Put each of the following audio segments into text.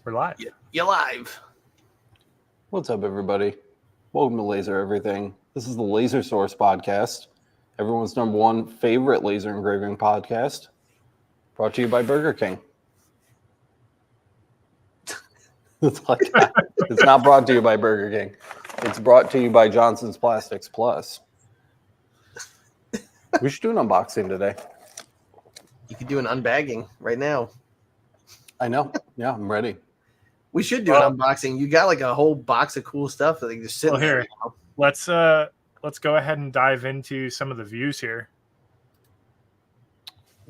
We're live. You're live. What's up, everybody? Welcome to Laser Everything. This is the Laser Source podcast, everyone's number one favorite laser engraving podcast, brought to you by Burger King. It's like that. It's not brought to you by Burger King. It's brought to you by Johnson's Plastics Plus. We should do an unboxing today. You could do an unbagging right now. I know. Yeah, I'm ready. We should do an unboxing. You got like a whole box of cool stuff that they just sit here. Let's go ahead and dive into some of the views here.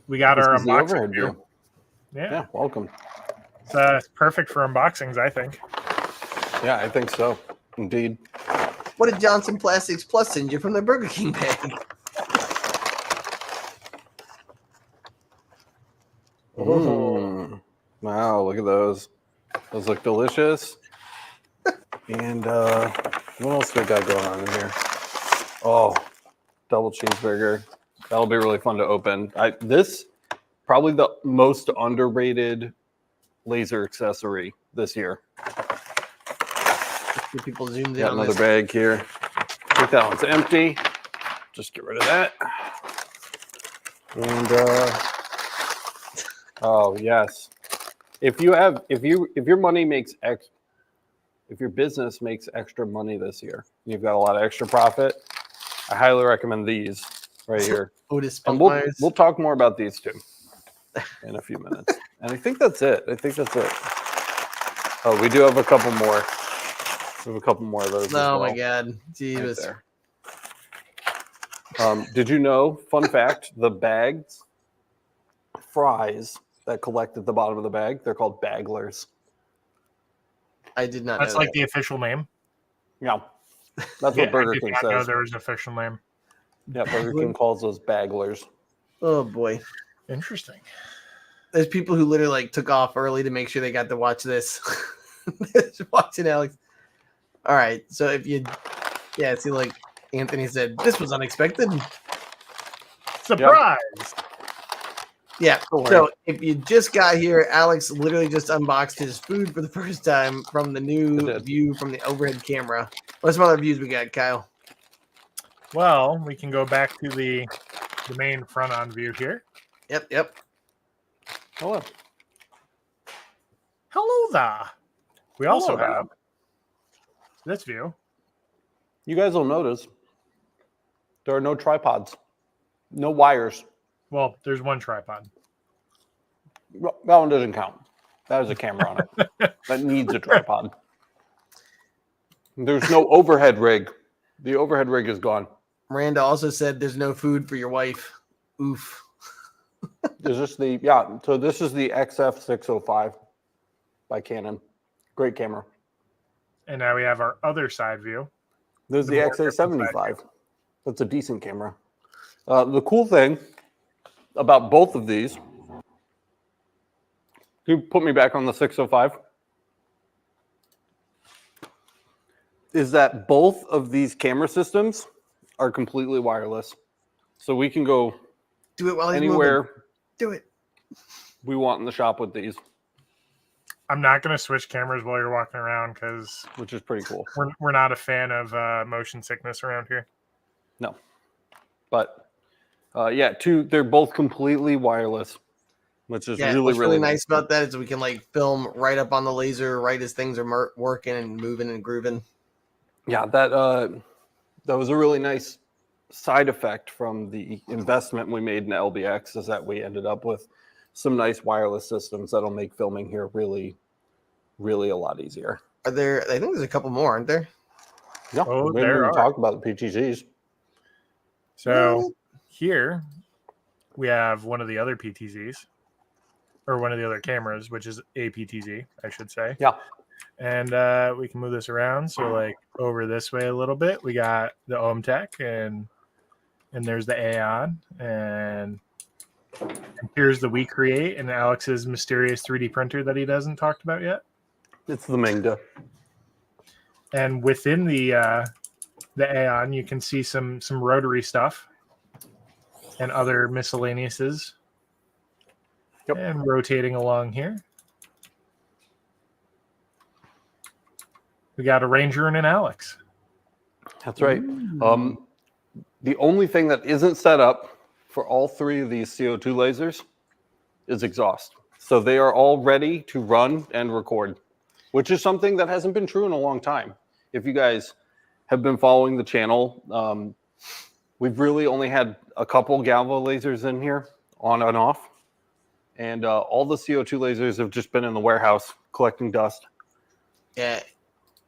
We got our unboxing view. Yeah, welcome. It's perfect for unboxings, I think. Yeah, I think so. Indeed. What did Johnson Plastics Plus send you from the Burger King bag? Wow, look at those. Those look delicious. And what else we got going on in here? Oh, double cheeseburger. That'll be really fun to open. This probably the most underrated laser accessory this year. People zoomed in. Got another bag here. I think that one's empty. Just get rid of that. And oh yes, if your business makes extra money this year, you've got a lot of extra profit, I highly recommend these right here. Otis and we'll talk more about these two in a few minutes. And I think that's it. Oh, we do have a couple more. We have a couple more of those. Oh my God, Jesus! Right. Did you know? Fun fact: the bags, fries that collect at the bottom of the bag, they're called baglers. I did not. That's know like that. the official name. Yeah, that's what Burger King says. I know there was an official name. Yeah, Burger King calls those baglers. Oh boy, interesting. There's people who literally like took off early to make sure they got to watch this. Just watching Alex. All right, so if you, see, like Anthony said, this was unexpected. Surprise! Yeah. So if you just got here, Alex literally just unboxed his food for the first time from the new view from the overhead camera. What some other views we got, Kyle? Well, we can go back to the main front-on view here. Yep. Hello. Hello there. We also have this view. You guys will notice there are no tripods, no wires. Well, there's one tripod. That one doesn't count. That has a camera on it. That needs a tripod. There's no overhead rig. The overhead rig is gone. Miranda also said there's no food for your wife. Oof. Is this the so this is the XF605 by Canon. Great camera. And now we have our other side view. There's the XA75. That's a decent camera. The cool thing about both of these, can you put me back on the 605? Is that both of these camera systems are completely wireless. So we can go do it while he's anywhere moving. Do it. We want in the shop with these. I'm not going to switch cameras while you're walking around which is pretty cool. We're not a fan of motion sickness around here. No. But they're both completely wireless, which is really nice about that is we can like film right up on the laser right as things are working and moving and grooving. Yeah, that was a really nice side effect from the investment we made in LBX is that we ended up with some nice wireless systems that'll make filming here really, really a lot easier. Are there? I think there's a couple more, aren't there? Yeah, we haven't even talked about the PTZs. So here we have one of the other PTZs, or one of the other cameras, which is a PTZ, I should say. Yeah. And we can move this around. So like over this way a little bit, we got the OMTech and there's the Aeon, and here's the We Create and Alex's mysterious 3D printer that he hasn't talked about yet. It's the Mingda. And within the Aeon, you can see some rotary stuff and other miscellaneouses. Yep. And rotating along here. We got a Ranger and an Alex. That's right. The only thing that isn't set up for all 3 of these CO2 lasers is exhaust. So they are all ready to run and record, which is something that hasn't been true in a long time. If you guys have been following the channel, we've really only had a couple Galvo lasers in here, on and off. And all the CO2 lasers have just been in the warehouse collecting dust. Yeah.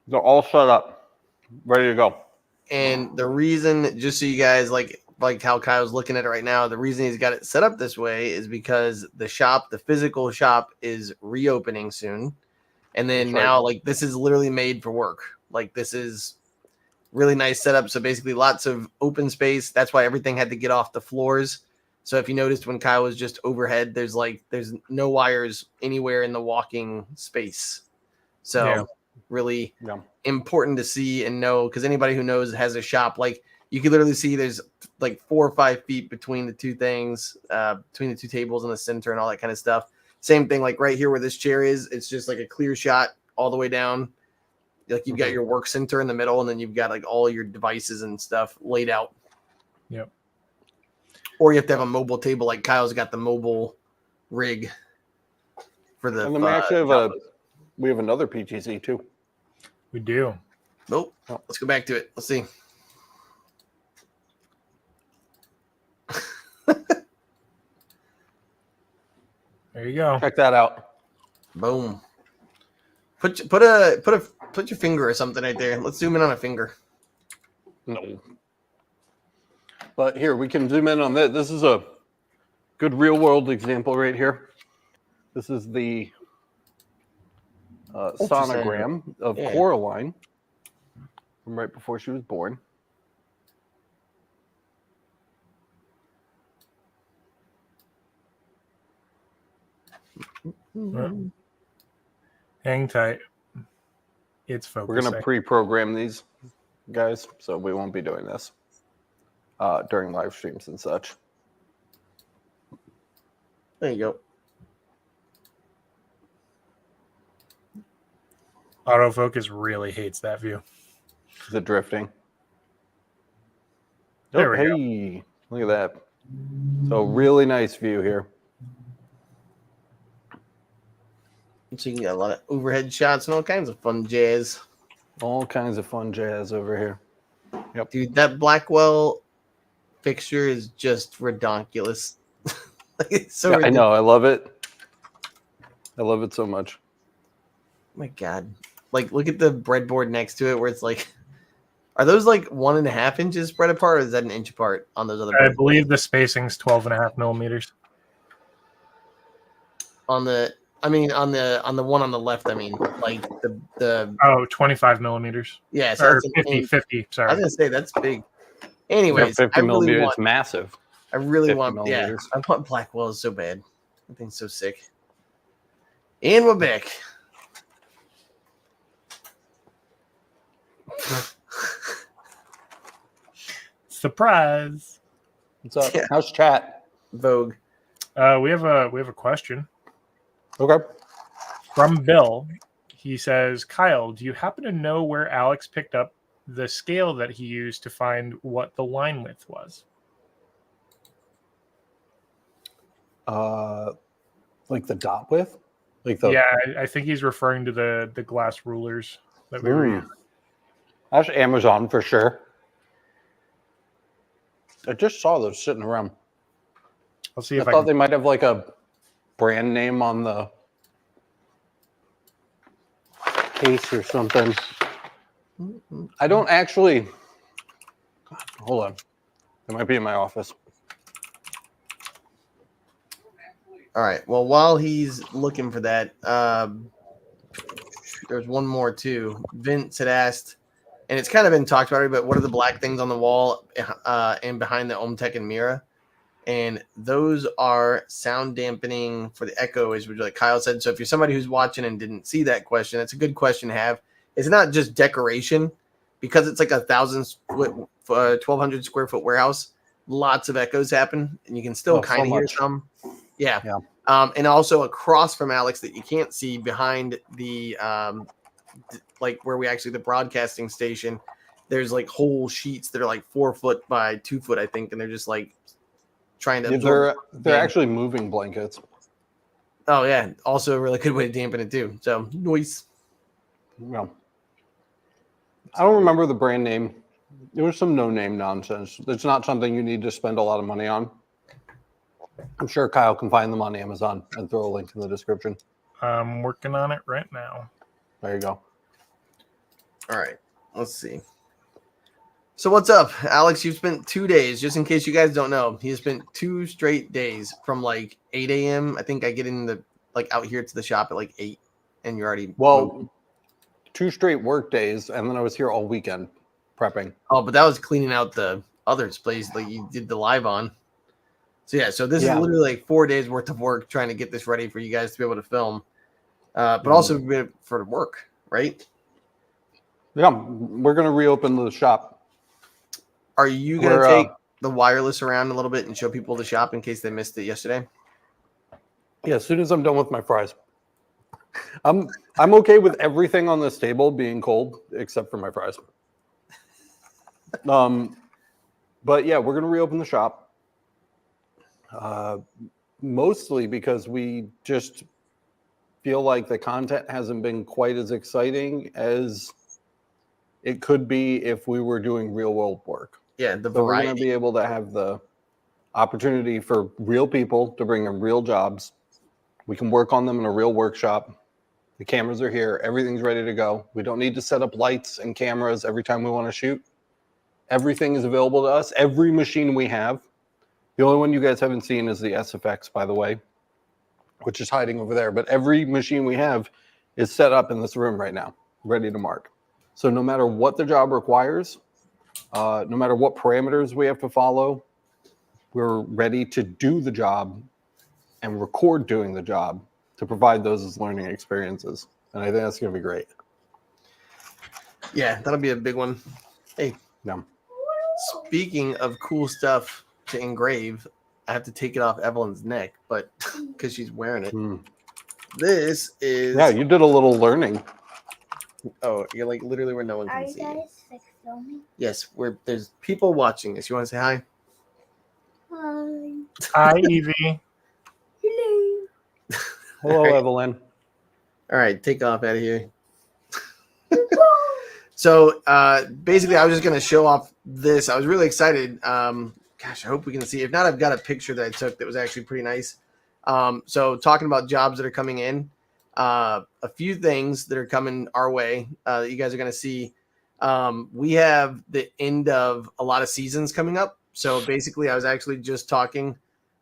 They're all set up, ready to go. And the reason, just so you guys like how Kyle's looking at it right now, the reason he's got it set up this way is because the shop, the physical shop, is reopening soon. And then now, like, this is literally made for work. Like, this is really nice setup. So basically lots of open space. That's why everything had to get off the floors. So if you noticed when Kyle was just overhead, there's no wires anywhere in the walking space. So really important to see and know, because anybody who knows has a shop, like, you can literally see there's like 4 or 5 feet between the 2 things, between the 2 tables in the center and all that kind of stuff. Same thing, like right here where this chair is, it's just like a clear shot all the way down. Like, you've got your work center in the middle, and then you've got like all your devices and stuff laid out. Yep. Or you have to have a mobile table, like Kyle's got the mobile rig for the. And then we actually have we have another PTZ too. We do. Nope. Let's go back to it. Let's see. There you go. Check that out. Boom. Put your finger or something right there. Let's zoom in on a finger. No. But here, we can zoom in on this. This is a good real world example right here. This is the sonogram of Coraline from right before she was born. Hang tight. It's focusing. We're going to pre-program these guys, so we won't be doing this during live streams and such. There you go. Autofocus really hates that view. Is it drifting? There we go. Look at that. So really nice view here. So you can get a lot of overhead shots and all kinds of fun jazz. All kinds of fun jazz over here. Yep. Dude, that Blackwell fixture is just redonkulous. It's so I know. I love it. I love it so much. Oh my God. Like, look at the breadboard next to it where it's like, are those like 1.5 inches spread apart, or is that an inch apart on those other I believe the spacing's 12.5 millimeters. On the one on the left, I mean, like the 25 millimeters. Yeah, so or that's 50, sorry. I was gonna say that's big. Anyways, 50 millimeters, it's massive. I really want, millimeters. I want Blackwell so bad. I think so sick. And we're back. Surprise. What's up? Yeah. How's chat? Vogue. We have a question. Okay. From Bill. He says, Kyle, do you happen to know where Alex picked up the scale that he used to find what the line width was? Like the dot width? Yeah, I think he's referring to the glass rulers that we were using. That's Amazon for sure. I just saw those sitting around. I'll see if I thought they might have like a brand name on the case or something. I don't actually. Hold on. They might be in my office. All right. Well, while he's looking for that, there's one more too. Vince had asked, and it's kind of been talked about, but what are the black things on the wall and behind the OhmTech and Mira? And those are sound dampening for the echo, as like Kyle said. So if you're somebody who's watching and didn't see that question, it's a good question to have. It's not just decoration, because it's like 1,200 square foot warehouse. Lots of echoes happen, and you can still kind of hear some. Yeah. And also across from Alex that you can't see behind the like where we actually the broadcasting station. There's like whole sheets that are like 4 foot by 2 foot, I think, and they're just like trying to. They're absorb actually moving blankets. Oh yeah, also a really good way to dampen it too. So noise. Yeah. I don't remember the brand name. It was some no-name nonsense. It's not something you need to spend a lot of money on. I'm sure Kyle can find them on Amazon and throw a link in the description. I'm working on it right now. There you go. All right, let's see. So what's up, Alex? You've spent 2 days, just in case you guys don't know. He has spent 2 straight days from like 8 a.m. I think I get in the out here to the shop at like 8, and you're already moving. 2 straight work days, and then I was here all weekend prepping. Oh, but that was cleaning out the other place like you did the live on. So yeah, so this is literally like 4 days worth of work trying to get this ready for you guys to be able to film, but also for work, right? Yeah, we're gonna reopen the shop. Are you gonna take the wireless around a little bit and show people the shop in case they missed it yesterday? Yeah, as soon as I'm done with my fries. I'm okay with everything on this table being cold except for my fries. But yeah, we're gonna reopen the shop. Mostly because we just feel like the content hasn't been quite as exciting as it could be if we were doing real world work. Yeah, the So variety. we're going to be able to have the opportunity for real people to bring in real jobs. We can work on them in a real workshop. The cameras are here. Everything's ready to go. We don't need to set up lights and cameras every time we want to shoot. Everything is available to us. Every machine we have. The only one you guys haven't seen is the SFX, by the way, which is hiding over there. But every machine we have is set up in this room right now, ready to mark. So no matter what the job requires, no matter what parameters we have to follow, we're ready to do the job and record doing the job to provide those as learning experiences. And I think that's going to be great. Yeah, that'll be a big one. Hey, Yeah. Speaking of cool stuff to engrave, I have to take it off Evelyn's neck, but because she's wearing it. This is. Yeah, you did a little learning. Oh, you're like literally where no one Are can you see. guys filming? Yes, there's people watching this. You want to say hi? Hi. Hi, Evie. Hello. Hello, All right. Evelyn. All right, take off out of here. So basically, I was just going to show off this. I was really excited. Gosh, I hope we can see. If not, I've got a picture that I took that was actually pretty nice. So talking about jobs that are coming in, a few things that are coming our way that you guys are going to see. We have the end of a lot of seasons coming up. So basically, I was actually just talking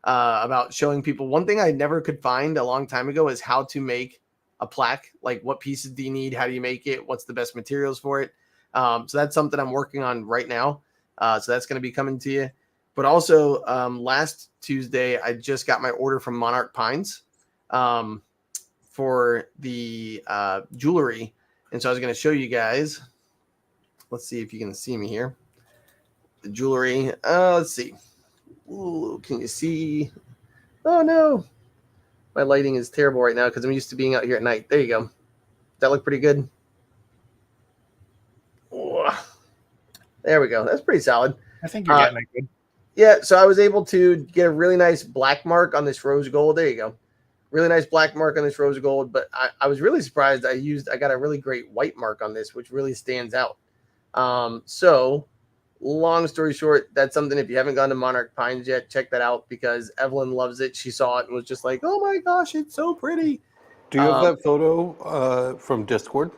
about showing people. One thing I never could find a long time ago is how to make a plaque. Like, what pieces do you need? How do you make it? What's the best materials for it? So that's something I'm working on right now. So that's going to be coming to you. But also, last Tuesday, I just got my order from Monarch Pines for the jewelry. And so I was going to show you guys. Let's see if you can see me here. The jewelry. Let's see. Ooh, can you see? Oh, no. My lighting is terrible right now because I'm used to being out here at night. There you go. Does that look pretty good? Ooh. There we go. That's pretty solid. I think you're getting it good. Yeah, so I was able to get a really nice black mark on this rose gold. There you go. Really nice black mark on this rose gold. But I was really surprised. I got a really great white mark on this, which really stands out. So long story short, that's something, if you haven't gone to Monarch Pines yet, check that out because Evelyn loves it. She saw it and was just like, oh my gosh, it's so pretty. Do you have that photo from Discord?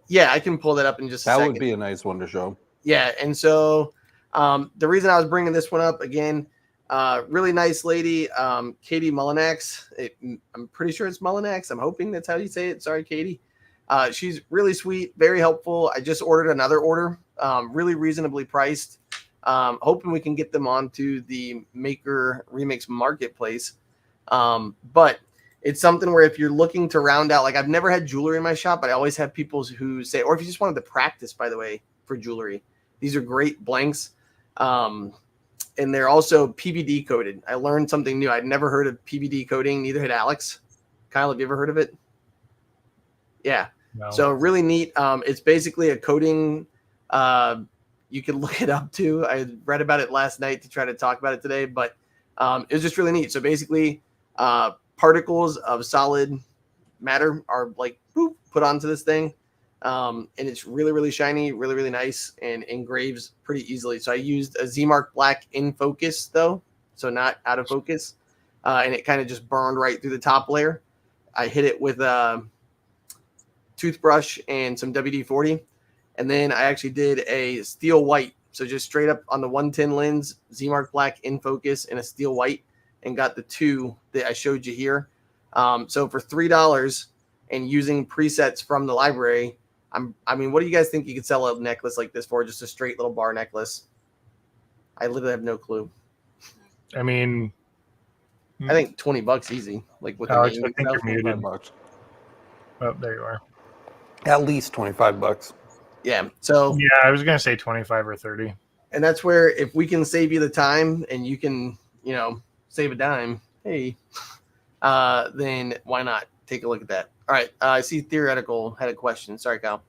Yeah, I can pull that up in just a second. That would be a nice one to show. Yeah, and so the reason I was bringing this one up again, really nice lady, Katie Mullinax. I'm pretty sure it's Mullinax. I'm hoping that's how you say it. Sorry, Katie. She's really sweet, very helpful. I just ordered another order, really reasonably priced. Hoping we can get them onto the MakerREMIX marketplace. But it's something where if you're looking to round out, like I've never had jewelry in my shop, but I always have people who say, or if you just wanted to practice, by the way, for jewelry, these are great blanks. And they're also PVD coated. I learned something new. I'd never heard of PVD coating. Neither had Alex. Kyle, have you ever heard of it? Yeah. No. So really neat. It's basically a coating. You can look it up too. I read about it last night to try to talk about it today, but it was just really neat. So basically, particles of solid matter are like boop, put onto this thing, and it's really, really shiny, really, really nice, and engraves pretty easily. So I used a Z-Mark Black in focus though, so not out of focus, and it kind of just burned right through the top layer. I hit it with a toothbrush and some WD-40, and then I actually did a steel white. So just straight up on the 110 lens, Z-Mark Black in focus and a steel white, and got the two that I showed you here. So for $3 and using presets from the library, I mean, what do you guys think you could sell a necklace like this for? Just a straight little bar necklace? I literally have no clue. I mean, I think $20 easy. Like with Alex, a I name think and you're stuff. muted. $25. Oh, there you are. At least $25. Yeah. So Yeah, I was gonna say 25 or 30. and that's where if we can save you the time and you can, you know, save a dime, hey, then why not take a look at that? All right. I see Theoretical had a question. Sorry, Kyle.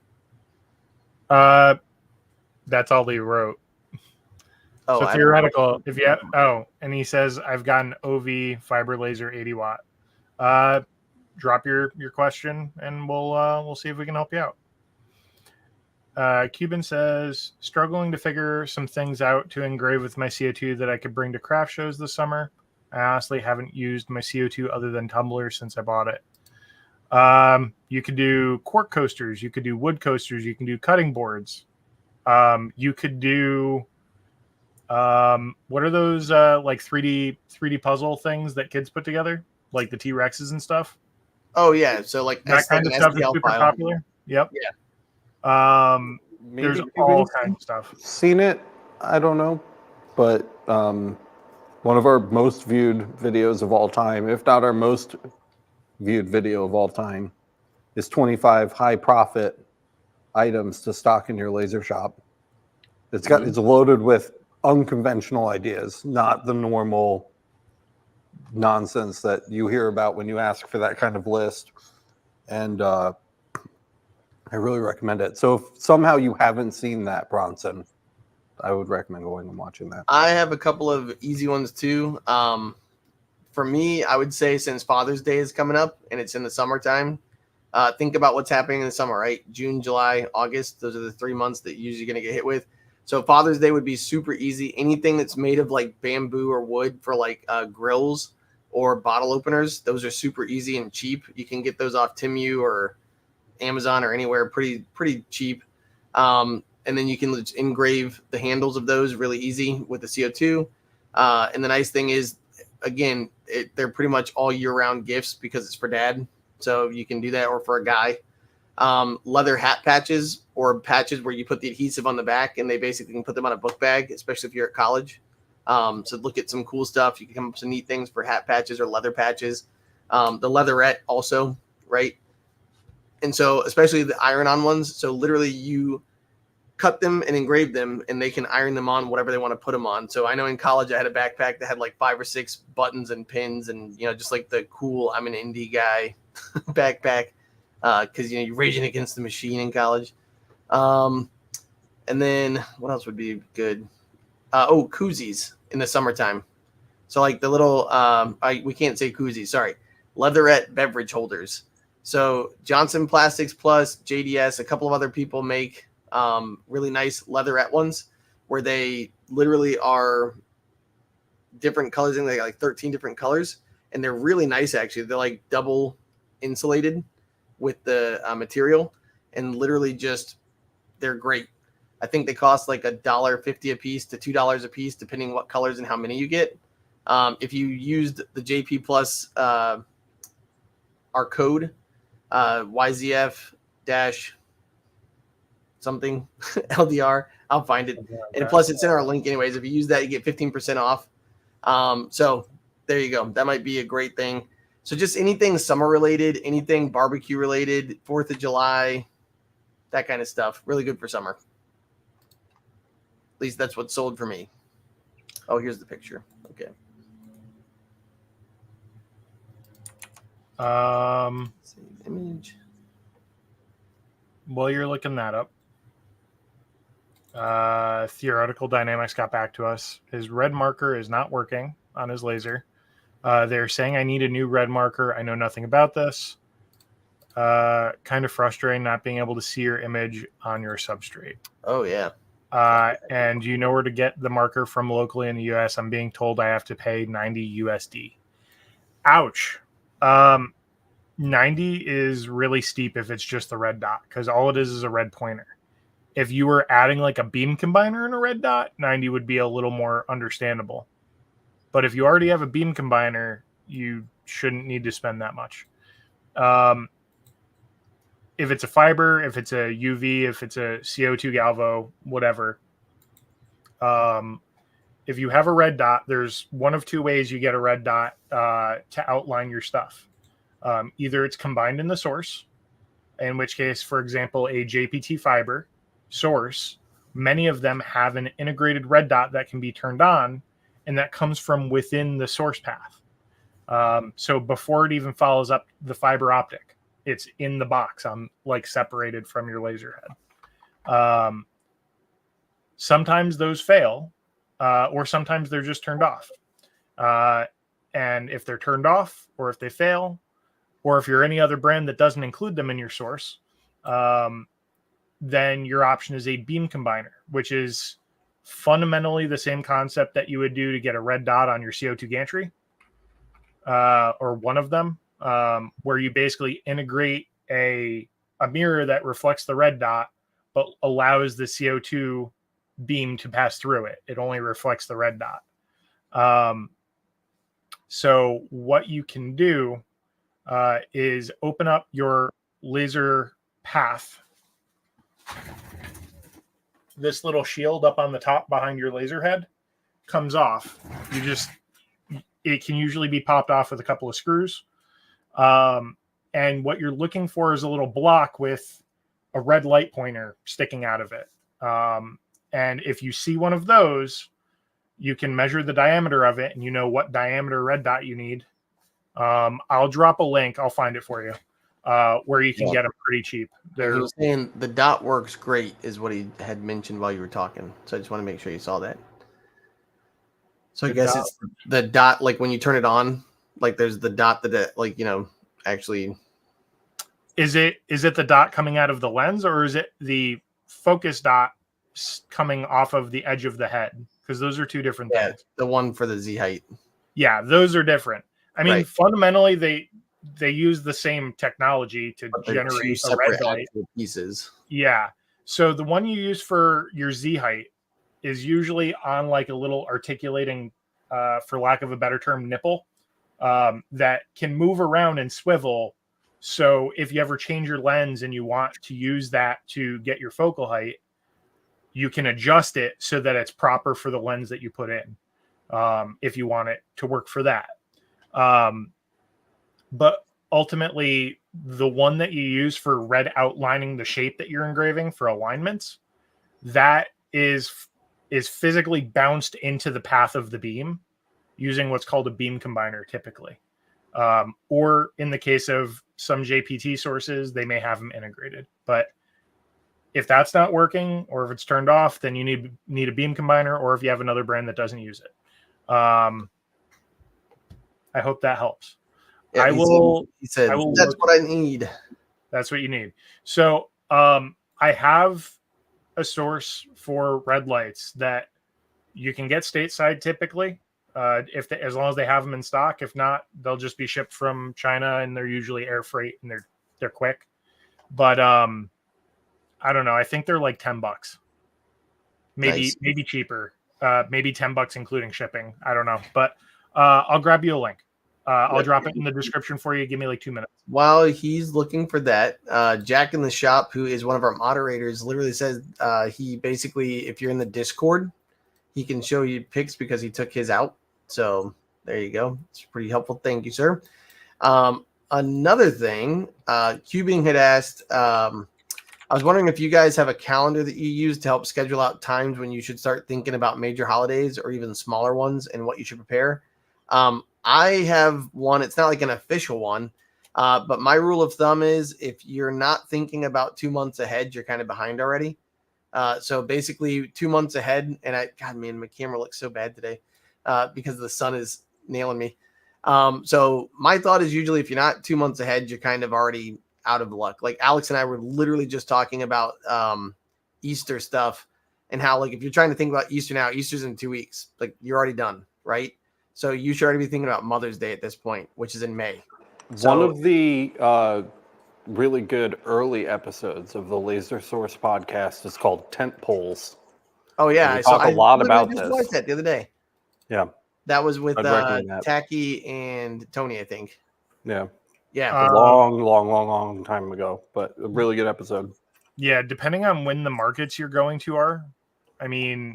That's all he wrote. Oh, So I- theoretical, if you and he says I've got an OV fiber laser 80 watt. Drop your question and we'll see if we can help you out. Cuban says struggling to figure some things out to engrave with my CO2 that I could bring to craft shows this summer. I honestly haven't used my CO2 other than tumblers since I bought it. You could do cork coasters, you could do wood coasters, you can do cutting boards. You could do what are those like 3D puzzle things that kids put together, like the T-Rexes and stuff? oh yeah. So like That kind of stuff is STL super file. popular. Yep. Yeah. There's Maybe all Cuban's kinds of stuff. seen it. I don't know. But one of our most viewed videos of all time, if not our most viewed video of all time, is 25 high profit items to stock in your laser shop. It's loaded with unconventional ideas, not the normal nonsense that you hear about when you ask for that kind of list. And I really recommend it. So if somehow you haven't seen that, Bronson, I would recommend going and watching that. I have a couple of easy ones too. For me, I would say since Father's Day is coming up and it's in the summertime, think about what's happening in the summer, right? June, July, August. Those are the 3 months that you're usually going to get hit with. So Father's Day would be super easy. Anything that's made of like bamboo or wood for like grills or bottle openers, those are super easy and cheap. You can get those off Temu or Amazon or anywhere pretty cheap. And then you can just engrave the handles of those really easy with the CO2. And the nice thing is, again, they're pretty much all year-round gifts because it's for dad. So you can do that, or for a guy. Leather hat patches, or patches where you put the adhesive on the back and they basically can put them on a book bag, especially if you're at college. So look at some cool stuff. You can come up with some neat things for hat patches or leather patches. The leatherette also, right? And so especially the iron-on ones. So literally you cut them and engrave them and they can iron them on whatever they want to put them on. So I know in college I had a backpack that had like 5 or 6 buttons and pins and, you know, just like the cool I'm an indie guy backpack, because, you know, you're raging against the machine in college. And then what else would be good? Koozies in the summertime. So like the little we can't say koozies, sorry, leatherette beverage holders. So Johnson Plastics Plus, JDS, a couple of other people make really nice leatherette ones where they literally are different colors, and they got like 13 different colors, and they're really nice actually. They're like double insulated with the material, and literally just they're great. I think they cost like $1.50 a piece to $2 a piece depending what colors and how many you get. If you used the JP Plus our code YZF dash something LDR, I'll find it. And plus it's in our link anyways. If you use that, you get 15% off. So there you go. That might be a great thing. So just anything summer related, anything barbecue related, 4th of July, that kind of stuff. Really good for summer. At least that's what's sold for me. Oh, here's the picture. Okay. Um, Save image. while you're looking that up, Theoretical Dynamics got back to us. His red marker is not working on his laser. They're saying I need a new red marker. I know nothing about this. Kind of frustrating not being able to see your image on your substrate. Oh yeah. And you know where to get the marker from locally in the US? I'm being told I have to pay 90 USD. Ouch. 90 is really steep if it's just the red dot, because all it is a red pointer. If you were adding like a beam combiner and a red dot, 90 would be a little more understandable. But if you already have a beam combiner, you shouldn't need to spend that much. If it's a fiber, if it's a UV, if it's a CO2 galvo, whatever. If you have a red dot, there's one of two ways you get a red dot to outline your stuff. Either it's combined in the source, in which case, for example, a JPT fiber source, many of them have an integrated red dot that can be turned on, and that comes from within the source path. So before it even follows up the fiber optic, it's in the box on like separated from your laser head. Sometimes those fail, or sometimes they're just turned off. And if they're turned off, or if they fail, or if you're any other brand that doesn't include them in your source, then your option is a beam combiner, which is fundamentally the same concept that you would do to get a red dot on your CO2 gantry, or one of them, where you basically integrate a mirror that reflects the red dot, but allows the CO2 beam to pass through it. It only reflects the red dot. So what you can do is open up your laser path. This little shield up on the top behind your laser head comes off. It can usually be popped off with a couple of screws. And what you're looking for is a little block with a red light pointer sticking out of it. And if you see one of those, you can measure the diameter of it and you know what diameter red dot you need. I'll drop a link. I'll find it for you. Where you can get them pretty cheap. He was saying the dot works great, is what he had mentioned while you were talking. So I just want to make sure you saw that. So I guess it's the dot, like when you turn it on, like there's the dot that, like, you know, actually. Is it the dot coming out of the lens, or is it the focus dot coming off of the edge of the head? Because those are two different things. The one for the Z height. Yeah, those are different. I mean, fundamentally, they use the same technology to generate a red light. Pieces. Yeah. So the one you use for your Z height is usually on like a little articulating, for lack of a better term, nipple that can move around and swivel. So if you ever change your lens and you want to use that to get your focal height, you can adjust it so that it's proper for the lens that you put in, if you want it to work for that. But ultimately, the one that you use for red outlining the shape that you're engraving for alignments, that is physically bounced into the path of the beam using what's called a beam combiner typically. Or in the case of some JPT sources, they may have them integrated. But if that's not working, or if it's turned off, then you need a beam combiner, or if you have another brand that doesn't use it. I hope that helps. Yeah, he said, that's what I need. That's what you need. So I have a source for red lights that you can get stateside typically, as long as they have them in stock. If not, they'll just be shipped from China, and they're usually air freight, and they're quick. But I don't know. I think they're like $10, maybe cheaper, maybe $10 including shipping. I don't know, but I'll grab you a link. I'll drop it in the description for you. Give me like 2 minutes. While he's looking for that, Jack in the shop, who is one of our moderators, literally says he basically, if you're in the Discord, he can show you pics because he took his out. So there you go. It's pretty helpful. Thank you, sir. Another thing, Cubing had asked, I was wondering if you guys have a calendar that you use to help schedule out times when you should start thinking about major holidays or even smaller ones and what you should prepare. I have one. It's not like an official one. But my rule of thumb is if you're not thinking about 2 months ahead, you're kind of behind already. So basically 2 months ahead, and God, man, my camera looks so bad today because the sun is nailing me. So my thought is usually if you're not 2 months ahead, you're kind of already out of luck. Like Alex and I were literally just talking about Easter stuff and how, like, if you're trying to think about Easter now, Easter's in 2 weeks. Like, you're already done, right? So you should already be thinking about Mother's Day at this point, which is in May. One of the really good early episodes of the Laser Source podcast is called Tent Poles. Oh yeah, we talk a lot about just this. watched that the other day. Yeah, that was with I'd recommend that. Tacky and Tony, I think. Yeah, Yeah, long time ago, but a really good episode. Yeah, depending on when the markets you're going to are, I mean,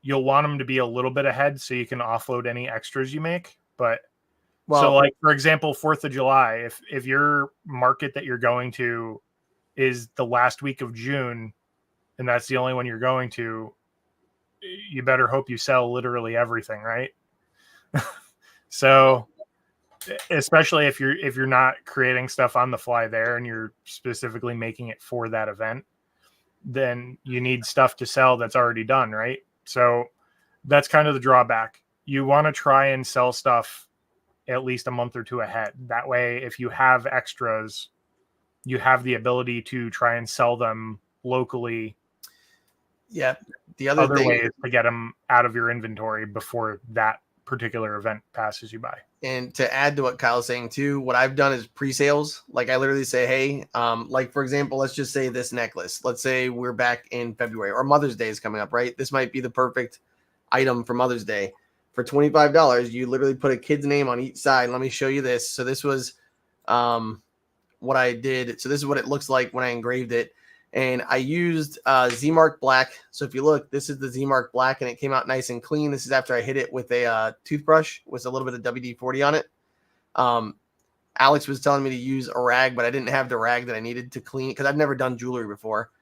you'll want them to be a little bit ahead so you can offload any extras you make. But so, like, for example, 4th of July, if your market that you're going to is the last week of June, and that's the only one you're going to, you better hope you sell literally everything, right? So, especially if you're not creating stuff on the fly there and you're specifically making it for that event, then you need stuff to sell that's already done, right? So that's kind of the drawback. You want to try and sell stuff at least a month or two ahead. That way, if you have extras, you have the ability to try and sell them locally. Yeah. The other thing way is to get them out of your inventory before that particular event passes you by. And to add to what Kyle's saying too, what I've done is pre-sales. Like, I literally say, hey, like, for example, let's just say this necklace. Let's say we're back in February or Mother's Day is coming up, right? This might be the perfect item for Mother's Day. For $25, you literally put a kid's name on each side. Let me show you this. So this was what I did. So this is what it looks like when I engraved it. And I used Z-Mark Black. So if you look, this is the Z-Mark Black, and it came out nice and clean. This is after I hit it with a toothbrush with a little bit of WD-40 on it. Alex was telling me to use a rag, but I didn't have the rag that I needed to clean because I've never done jewelry before.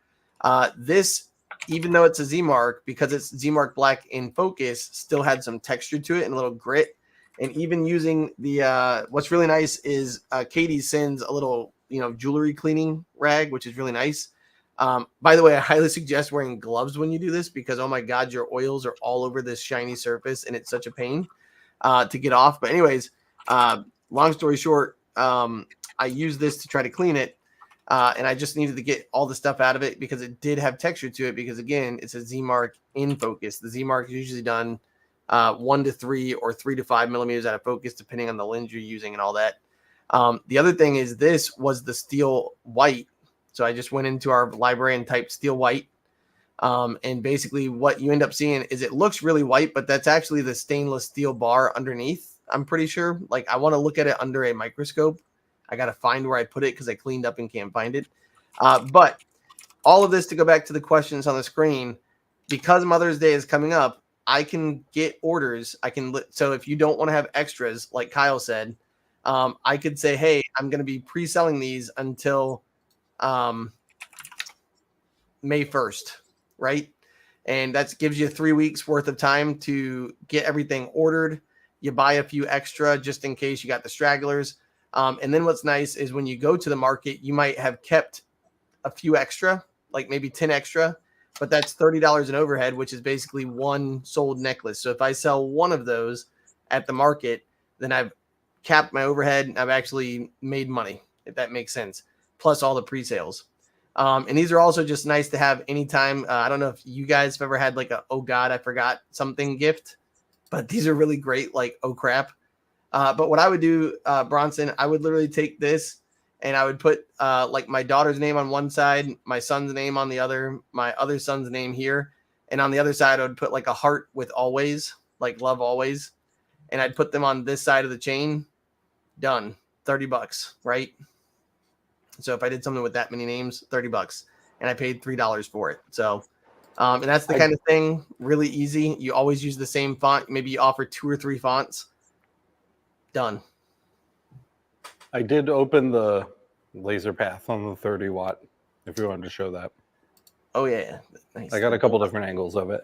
This, even though it's a Z-Mark, because it's Z-Mark Black in focus, still had some texture to it and a little grit. And even using the what's really nice is Katie sends a little jewelry cleaning rag, which is really nice. By the way, I highly suggest wearing gloves when you do this because, oh my God, your oils are all over this shiny surface and it's such a pain to get off. But anyways, long story short, I used this to try to clean it. And I just needed to get all the stuff out of it because it did have texture to it because, again, it's a Z-Mark in focus. The Z-Mark is usually done 1 to 3 or 3 to 5 millimeters out of focus, depending on the lens you're using and all that. The other thing is this was the steel white. So I just went into our library and typed steel white. And basically what you end up seeing is it looks really white, but that's actually the stainless steel bar underneath. I'm pretty sure. Like, I want to look at it under a microscope. I got to find where I put it because I cleaned up and can't find it. But all of this, to go back to the questions on the screen, because Mother's Day is coming up, I can get orders. So if you don't want to have extras, like Kyle said, I could say, hey, I'm going to be pre-selling these until May 1st, right? And that gives you 3 weeks worth of time to get everything ordered. You buy a few extra just in case you got the stragglers. And then what's nice is when you go to the market, you might have kept a few extra, like maybe 10 extra, but that's $30 in overhead, which is basically one sold necklace. So if I sell one of those at the market, then I've capped my overhead and I've actually made money, if that makes sense, plus all the pre-sales. And these are also just nice to have anytime. I don't know if you guys have ever had like a, oh God, I forgot something gift, but these are really great, like, oh crap. But what I would do, Bronson, I would literally take this and I would put like my daughter's name on one side, my son's name on the other, my other son's name here. And on the other side, I would put like a heart with always, like love always. And I'd put them on this side of the chain. Done. $30, right? So if I did something with that many names, $30, and I paid $3 for it. So, and that's the kind of thing, really easy. You always use the same font. Maybe you offer 2 or 3 fonts. Done. I did open the laser path on the 30 watt, if you wanted to show that. Oh yeah. Nice. I got a couple different angles of it.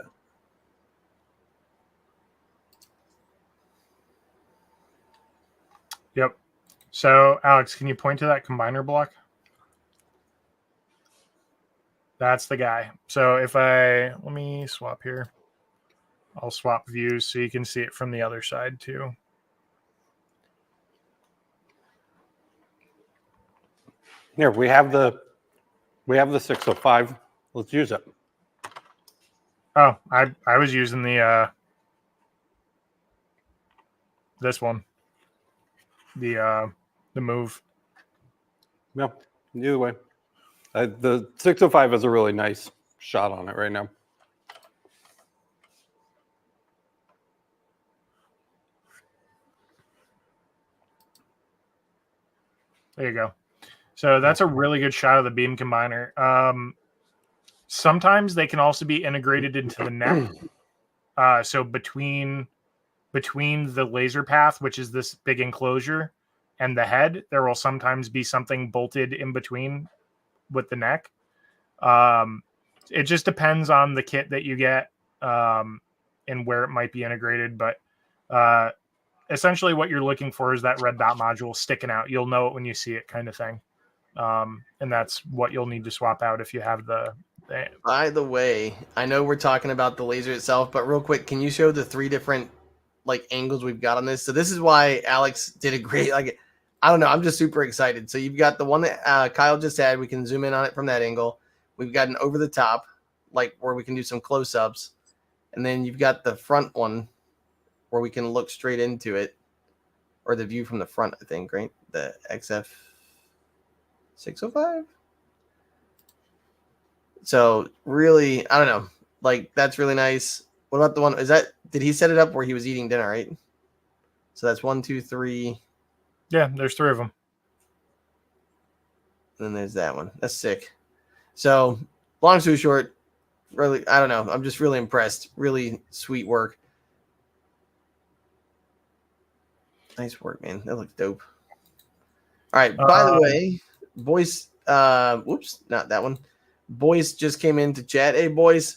Yep. So, Alex, can you point to that combiner block? That's the guy. So if let me swap here. I'll swap views so you can see it from the other side too. Here, we have the 605. Let's use it. Oh, I was using the this one. The move. Yeah, either way. The 605 has a really nice shot on it right now. There you go. So that's a really good shot of the beam combiner. Sometimes they can also be integrated into the neck. So between the laser path, which is this big enclosure, and the head, there will sometimes be something bolted in between with the neck. It just depends on the kit that you get and where it might be integrated. But essentially what you're looking for is that red dot module sticking out. You'll know it when you see it, kind of thing. And that's what you'll need to swap out if you have the By the way, I know we're talking about the laser itself, but real quick, can you show the 3 different like angles we've got on this? So this is why Alex did a great, like, I don't know, I'm just super excited. So you've got the one that Kyle just had. We can zoom in on it from that angle. We've got an over the top, like where we can do some close-ups. And then you've got the front one where we can look straight into it, or the view from the front, I think, right? The XF 605. So really, I don't know. Like, that's really nice. What about the one? Did he set it up where he was eating dinner, right? So that's 1, 2, 3. Yeah, there's 3 of them. And then there's that one. That's sick. So long story short, really, I don't know. I'm just really impressed. Really sweet work. Nice work, man. That looks dope. All right. By the way, boys, whoops, not that one. Boyce just came in to chat. Hey, Boyce.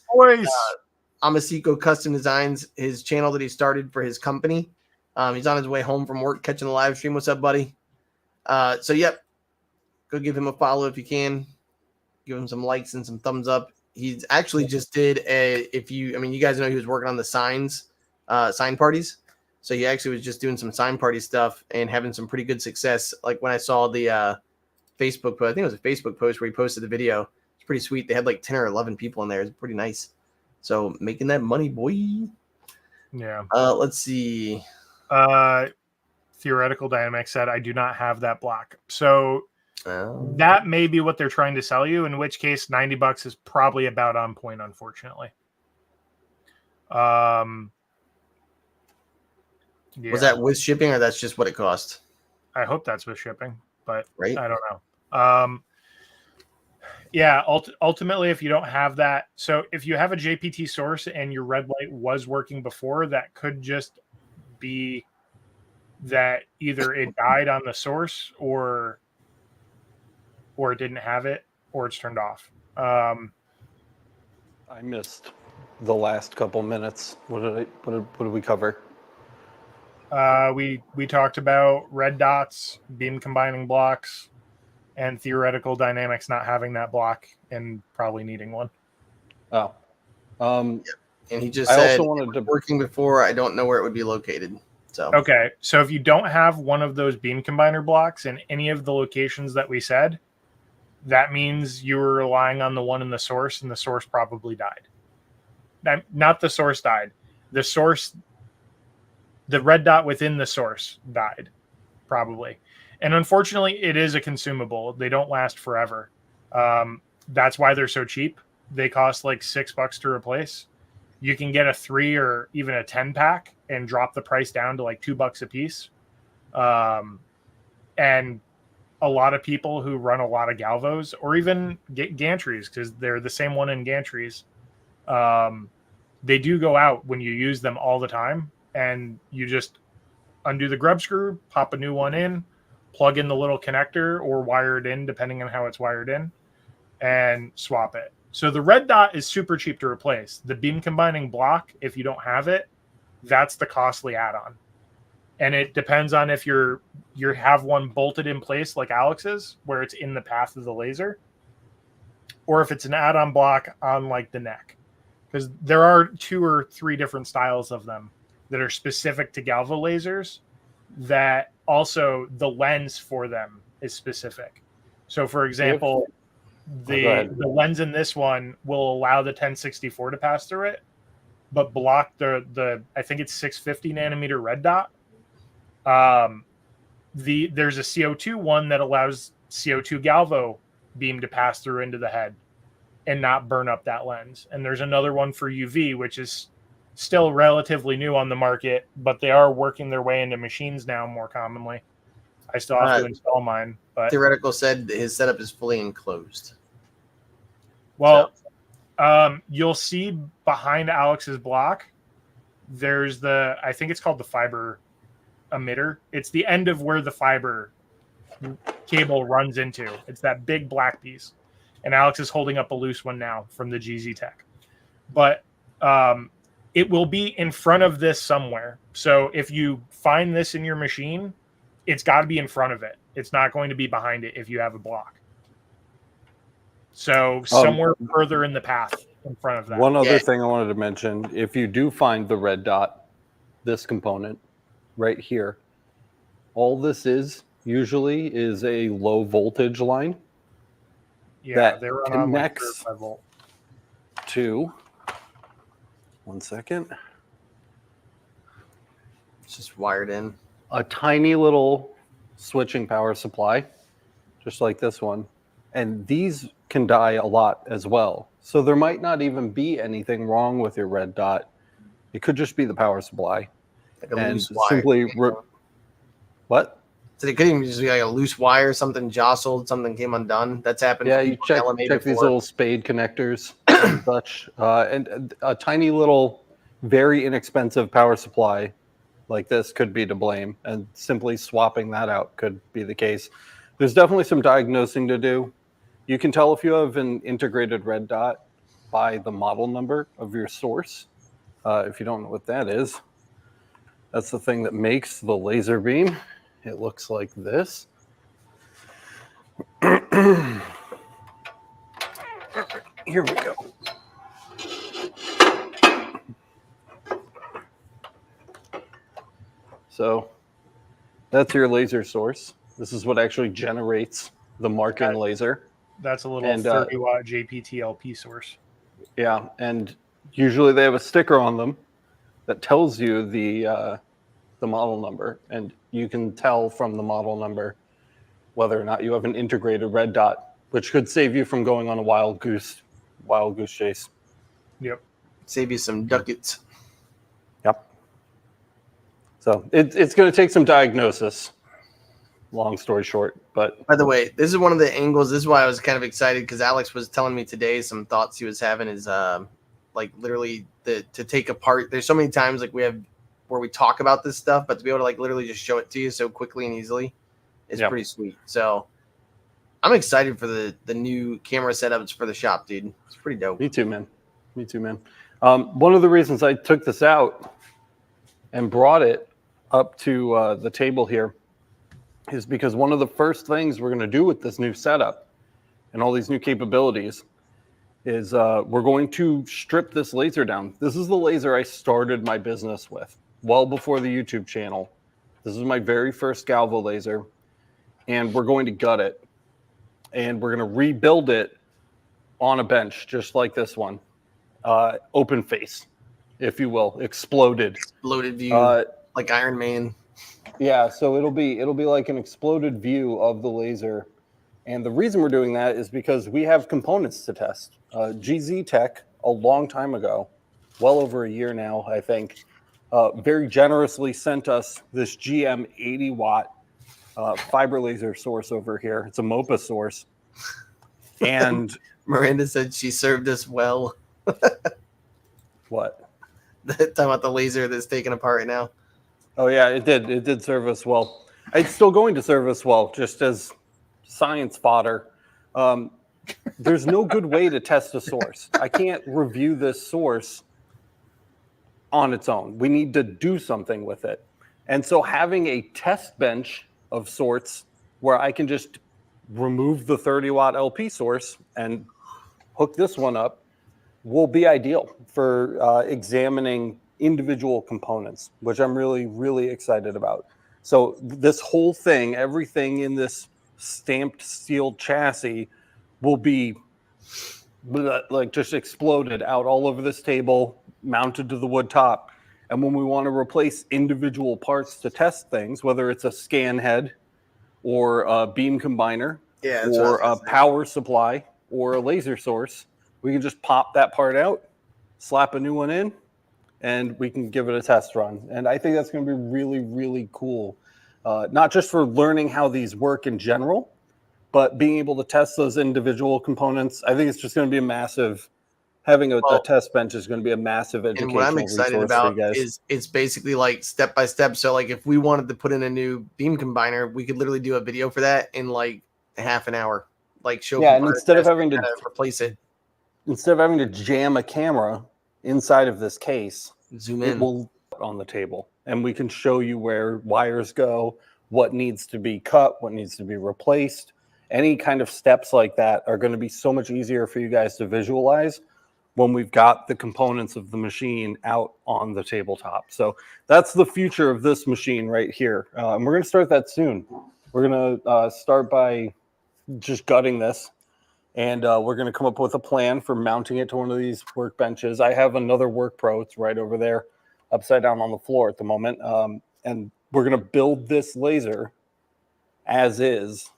Amasiko Custom Designs, his channel that he started for his company. He's on his way home from work, catching the live stream. What's up, buddy? So, yep. Go give him a follow if you can. Give him some likes and some thumbs up. He's actually just did you guys know he was working on the sign parties. So he actually was just doing some sign party stuff and having some pretty good success. Like when I saw the Facebook post, I think it was a Facebook post where he posted the video. It's pretty sweet. They had like 10 or 11 people in there. It's pretty nice. So making that money, boy. Yeah. Let's see. Theoretical Dynamics said, I do not have that block. So that may be what they're trying to sell you, in which case $90 is probably about on point, unfortunately. Yeah. Was that with shipping, or that's just what it cost? I hope that's with shipping, but right? I don't know. Yeah, ultimately, if you don't have that, so if you have a JPT source and your red light was working before, that could just be that either it died on the source or it didn't have it, or it's turned off. I missed the last couple minutes. What did we cover? We talked about red dots, beam combining blocks, and theoretical dynamics not having that block and probably needing one. Oh. And he just said working before, I don't know where it would be located. So okay. So if you don't have one of those beam combiner blocks in any of the locations that we said, that means you were relying on the one in the source, and the source probably died. Not the source died. The source, the red dot within the source died, probably. And unfortunately, it is a consumable. They don't last forever. That's why they're so cheap. They cost like $6 to replace. You can get a 3 or even a 10 pack and drop the price down to like $2 a piece. And a lot of people who run a lot of galvos or even get gantries, because they're the same one in gantries, they do go out when you use them all the time, and you just undo the grub screw, pop a new one in, plug in the little connector or wire it in depending on how it's wired in, and swap it. So the red dot is super cheap to replace. The beam combining block, if you don't have it, that's the costly add-on. and it depends on if you have one bolted in place like Alex's, where it's in the path of the laser, or if it's an add-on block on like the neck, because there are 2 or 3 different styles of them that are specific to galvo lasers, that also the lens for them is specific. So for example, the lens in this one will allow the 1064 to pass through it, but block the I think it's 650 nanometer red dot. There's a CO2 one that allows CO2 galvo beam to pass through into the head and not burn up that lens. And there's another one for UV, which is still relatively new on the market, but they are working their way into machines now more commonly. I still have to install mine. But Theoretical said his setup is fully enclosed. Well, you'll see behind Alex's block, there's I think it's called the fiber emitter. It's the end of where the fiber cable runs into. It's that big black piece. And Alex is holding up a loose one now from the GZ Tech. But it will be in front of this somewhere. So if you find this in your machine, it's got to be in front of it. It's not going to be behind it if you have a block. So somewhere further in the path in front of that. One other thing I wanted to mention, if you do find the red dot, this component right here, all this usually is a low voltage line. Yeah, that they run connects on like 35 volt. to, one second, It's just wired in. a tiny little switching power supply, just like this one. And these can die a lot as well. So there might not even be anything wrong with your red dot. It could just be the power supply. Like a And loose wire. simply, what? So it could even just be like a loose wire, something jostled, something came undone. That's happened. Yeah, to you people check, in LMA check these before. little spade connectors and such. And a tiny little, very inexpensive power supply like this could be to blame. And simply swapping that out could be the case. There's definitely some diagnosing to do. You can tell if you have an integrated red dot by the model number of your source. If you don't know what that is, that's the thing that makes the laser beam. It looks like this. Here we go. So that's your laser source. This is what actually generates the marking laser. That's a little 30 watt JPT-LP source. Yeah, and usually they have a sticker on them that tells you the model number, and you can tell from the model number whether or not you have an integrated red dot, which could save you from going on a wild goose chase. Yep. Save you some ducats. Yep. So it's going to take some diagnosis. Long story short, but By the way, this is one of the angles. This is why I was kind of excited, because Alex was telling me today some thoughts he was having is like literally to take apart. There's so many times like we have where we talk about this stuff, but to be able to like literally just show it to you so quickly and easily is pretty sweet. So I'm excited for the new camera setups for the shop, dude. It's pretty dope. Me too, man. One of the reasons I took this out and brought it up to the table here is because one of the first things we're going to do with this new setup and all these new capabilities is we're going to strip this laser down. This is the laser I started my business with well before the YouTube channel. This is my very first Galvo laser, and we're going to gut it, and we're going to rebuild it on a bench just like this one, open face, if you will, exploded View, like Iron Man. Yeah, so it'll be like an exploded view of the laser. And the reason we're doing that is because we have components to test. GZ Tech, a long time ago, well over a year now, I think, very generously sent us this GM 80 watt fiber laser source over here. It's a MOPA source. And Miranda said she served us well. what? Talking about the laser that's taken apart right now. Oh yeah, it did. It did serve us well. It's still going to serve us well, just as science fodder. There's no good way to test a source. I can't review this source on its own. We need to do something with it. And so having a test bench of sorts where I can just remove the 30-watt LP source and hook this one up will be ideal for examining individual components, which I'm really, really excited about. So this whole thing, everything in this stamped steel chassis will be like just exploded out all over this table, mounted to the wood top. And when we want to replace individual parts to test things, whether it's a scan head or a beam combiner or a power supply or a laser source, we can just pop that part out, slap a new one in, and we can give it a test run. And I think that's going to be really, really cool. Not just for learning how these work in general, but being able to test those individual components. I think it's just going to be a massive, having a test bench is going to be a massive educational and what I'm excited resource about for you guys. is it's basically like step by step. So like if we wanted to put in a new beam combiner, we could literally do a video for that in like half an hour. Like show and instead of having to replace it, instead of having to jam a camera inside of this case, zoom it in. will on the table, and we can show you where wires go, what needs to be cut, what needs to be replaced. Any kind of steps like that are going to be so much easier for you guys to visualize when we've got the components of the machine out on the tabletop. So that's the future of this machine right here. And we're going to start that soon. We're going to start by just gutting this, and we're going to come up with a plan for mounting it to one of these workbenches. I have another Work Pro. It's right over there, upside down on the floor at the moment. And we're going to build this laser as is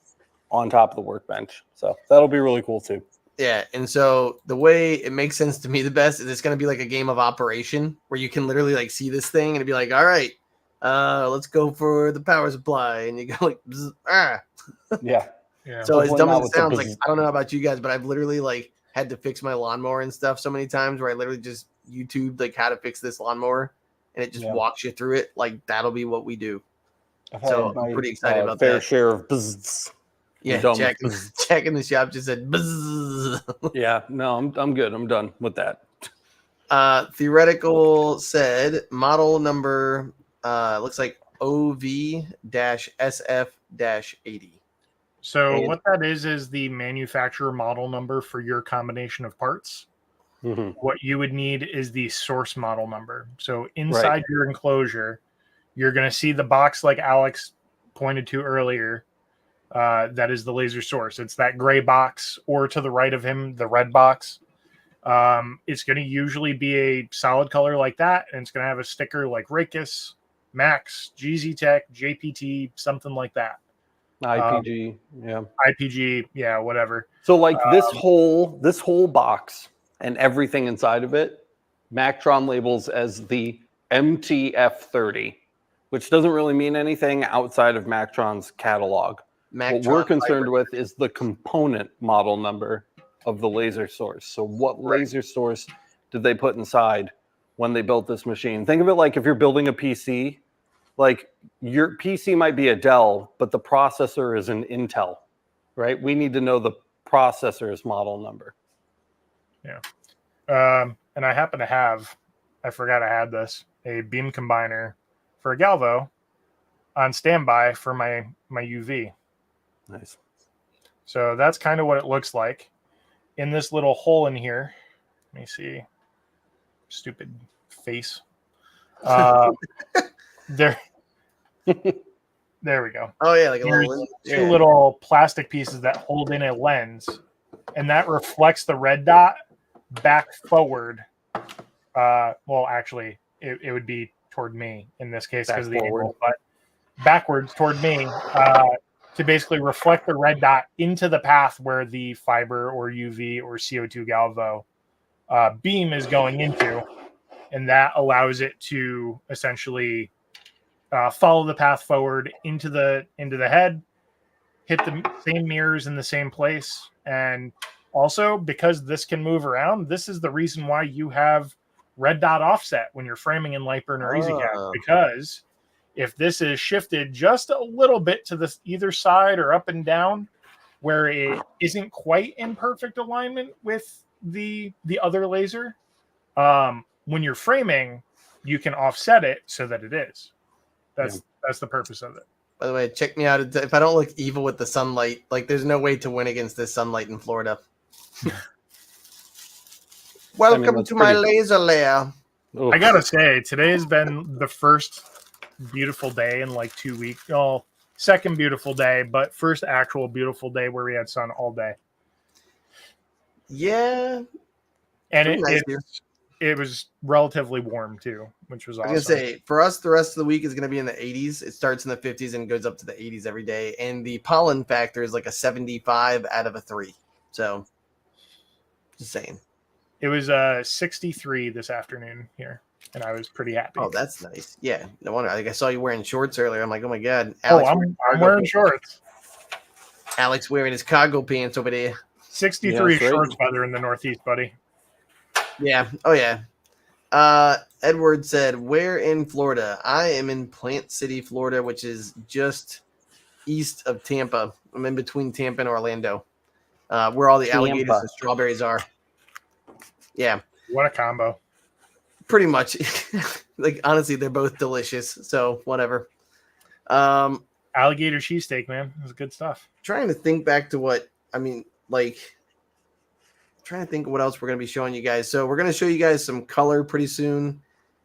on top of the workbench. So that'll be really cool too. Yeah, and so the way it makes sense to me the best is it's going to be like a game of Operation where you can literally like see this thing and it'd be like, all right, let's go for the power supply, and you go like, bzz, ah. Yeah. So as dumb as it sounds, the like I don't know about you guys, but I've literally like had to fix my lawnmower and stuff so many times where I literally just YouTubed like how to fix this lawnmower, and it just walks you through it. Like that'll be what we do. So I'm pretty excited about fair that. share of bzzz. Yeah, Jack in the shop just said bzzz. Yeah, no, I'm good. I'm done with that. Theoretical said model number looks like OV-SF-80. So what that is the manufacturer model number for your combination of parts. Mm-hmm. What you would need is the source model number. So inside your enclosure, you're going to see the box like Alex pointed to earlier. That is the laser source. It's that gray box, or to the right of him, the red box. It's going to usually be a solid color like that, and it's going to have a sticker like Raycus, Max, GZ Tech, JPT, something like that. IPG, IPG, yeah, whatever. So like this whole box and everything inside of it, Mactron labels as the MTF30, which doesn't really mean anything outside of Mactron's catalog. What we're concerned with is the component model number of the laser source. So what laser source did they put inside when they built this machine? Think of it like if you're building a PC, like your PC might be a Dell, but the processor is an Intel, right? We need to know the processor's model number. Yeah. And I happen to have, I forgot I had this, a beam combiner for a Galvo on standby for my UV. Nice. So that's kind of what it looks like. In this little hole in here, let me see. Stupid face. There we go. Oh yeah, like there's two little plastic pieces that hold in a lens, and that reflects the red dot back forward. Well, actually, it would be toward me in this case because of the angle, but backwards toward me to basically reflect the red dot into the path where the fiber or UV or CO2 Galvo beam is going into, and that allows it to essentially follow the path forward into the head, hit the same mirrors in the same place. And also, because this can move around, this is the reason why you have red dot offset when you're framing in LightBurn or EasyCast, because if this is shifted just a little bit to the either side or up and down where it isn't quite in perfect alignment with the other laser, when you're framing, you can offset it so that it is. That's the purpose of it. By the way, check me out. If I don't look evil with the sunlight, like there's no way to win against this sunlight in Florida. Welcome that's to my pretty- laser lair. Oh, I gotta say, today has been the first beautiful day in like 2 weeks. Oh, second beautiful day, but first actual beautiful day where we had sun all day. Yeah, And pretty nice it, here. it was relatively warm too, which was I awesome. was gonna say for us, the rest of the week is gonna be in the 80s. It starts in the 50s and goes up to the 80s every day. And the pollen factor is like a 75 out of a 3. So, just saying. It was 63 this afternoon here, and I was pretty happy. Oh, that's nice. Yeah, no wonder. Like I saw you wearing shorts earlier. I'm like, oh my god, I'm wearing pants. shorts. Alex wearing his cargo pants over there. 63 Yes, right. shorts weather in the Northeast, buddy. Yeah. Oh yeah. Edward said, "Where in Florida?" I am in Plant City, Florida, which is just east of Tampa. I'm in between Tampa and Orlando, where all the alligators Tampa. and strawberries are. Yeah, What a combo. pretty much. Like honestly, they're both delicious. So whatever. Alligator cheesesteak, man. It was good stuff. Trying to think back to what I mean, like trying to think of what else we're going to be showing you guys. So we're going to show you guys some color pretty soon.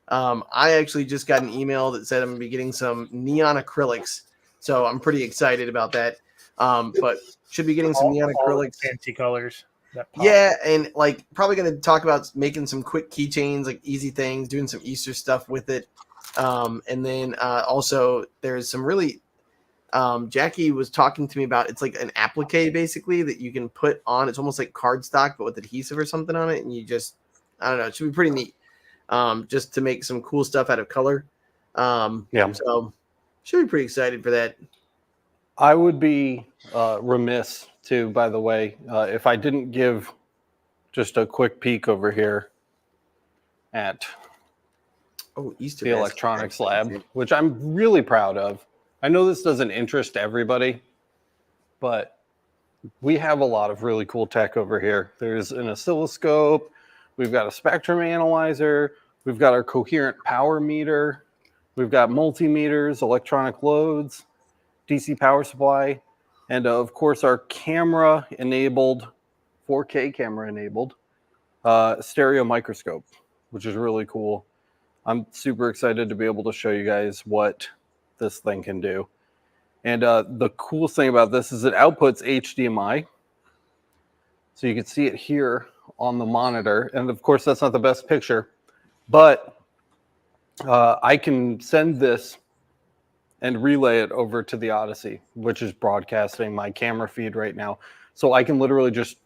I actually just got an email that said I'm going to be getting some neon acrylics. So I'm pretty excited about that. But should be getting some neon All the acrylics. fancy colors. That pop. Yeah, and like probably going to talk about making some quick keychains, like easy things, doing some Easter stuff with it. And then also there's some really Jackie was talking to me about, it's like an applique basically that you can put on. It's almost like cardstock but with adhesive or something on it, and you just, I don't know, it should be pretty neat. Just to make some cool stuff out of color. Yeah. So should be pretty excited for that. I would be remiss too, by the way, if I didn't give just a quick peek over here at Oh, Easter the basket. electronics lab, which I'm really proud of. I know this doesn't interest everybody, but we have a lot of really cool tech over here. There's an oscilloscope. We've got a spectrum analyzer. We've got our coherent power meter. We've got multimeters, electronic loads, DC power supply, and of course our camera-enabled, 4K camera-enabled stereo microscope, which is really cool. I'm super excited to be able to show you guys what this thing can do. And the coolest thing about this is it outputs HDMI. So you can see it here on the monitor. And of course, that's not the best picture, but I can send this and relay it over to the Odyssey, which is broadcasting my camera feed right now. So I can literally just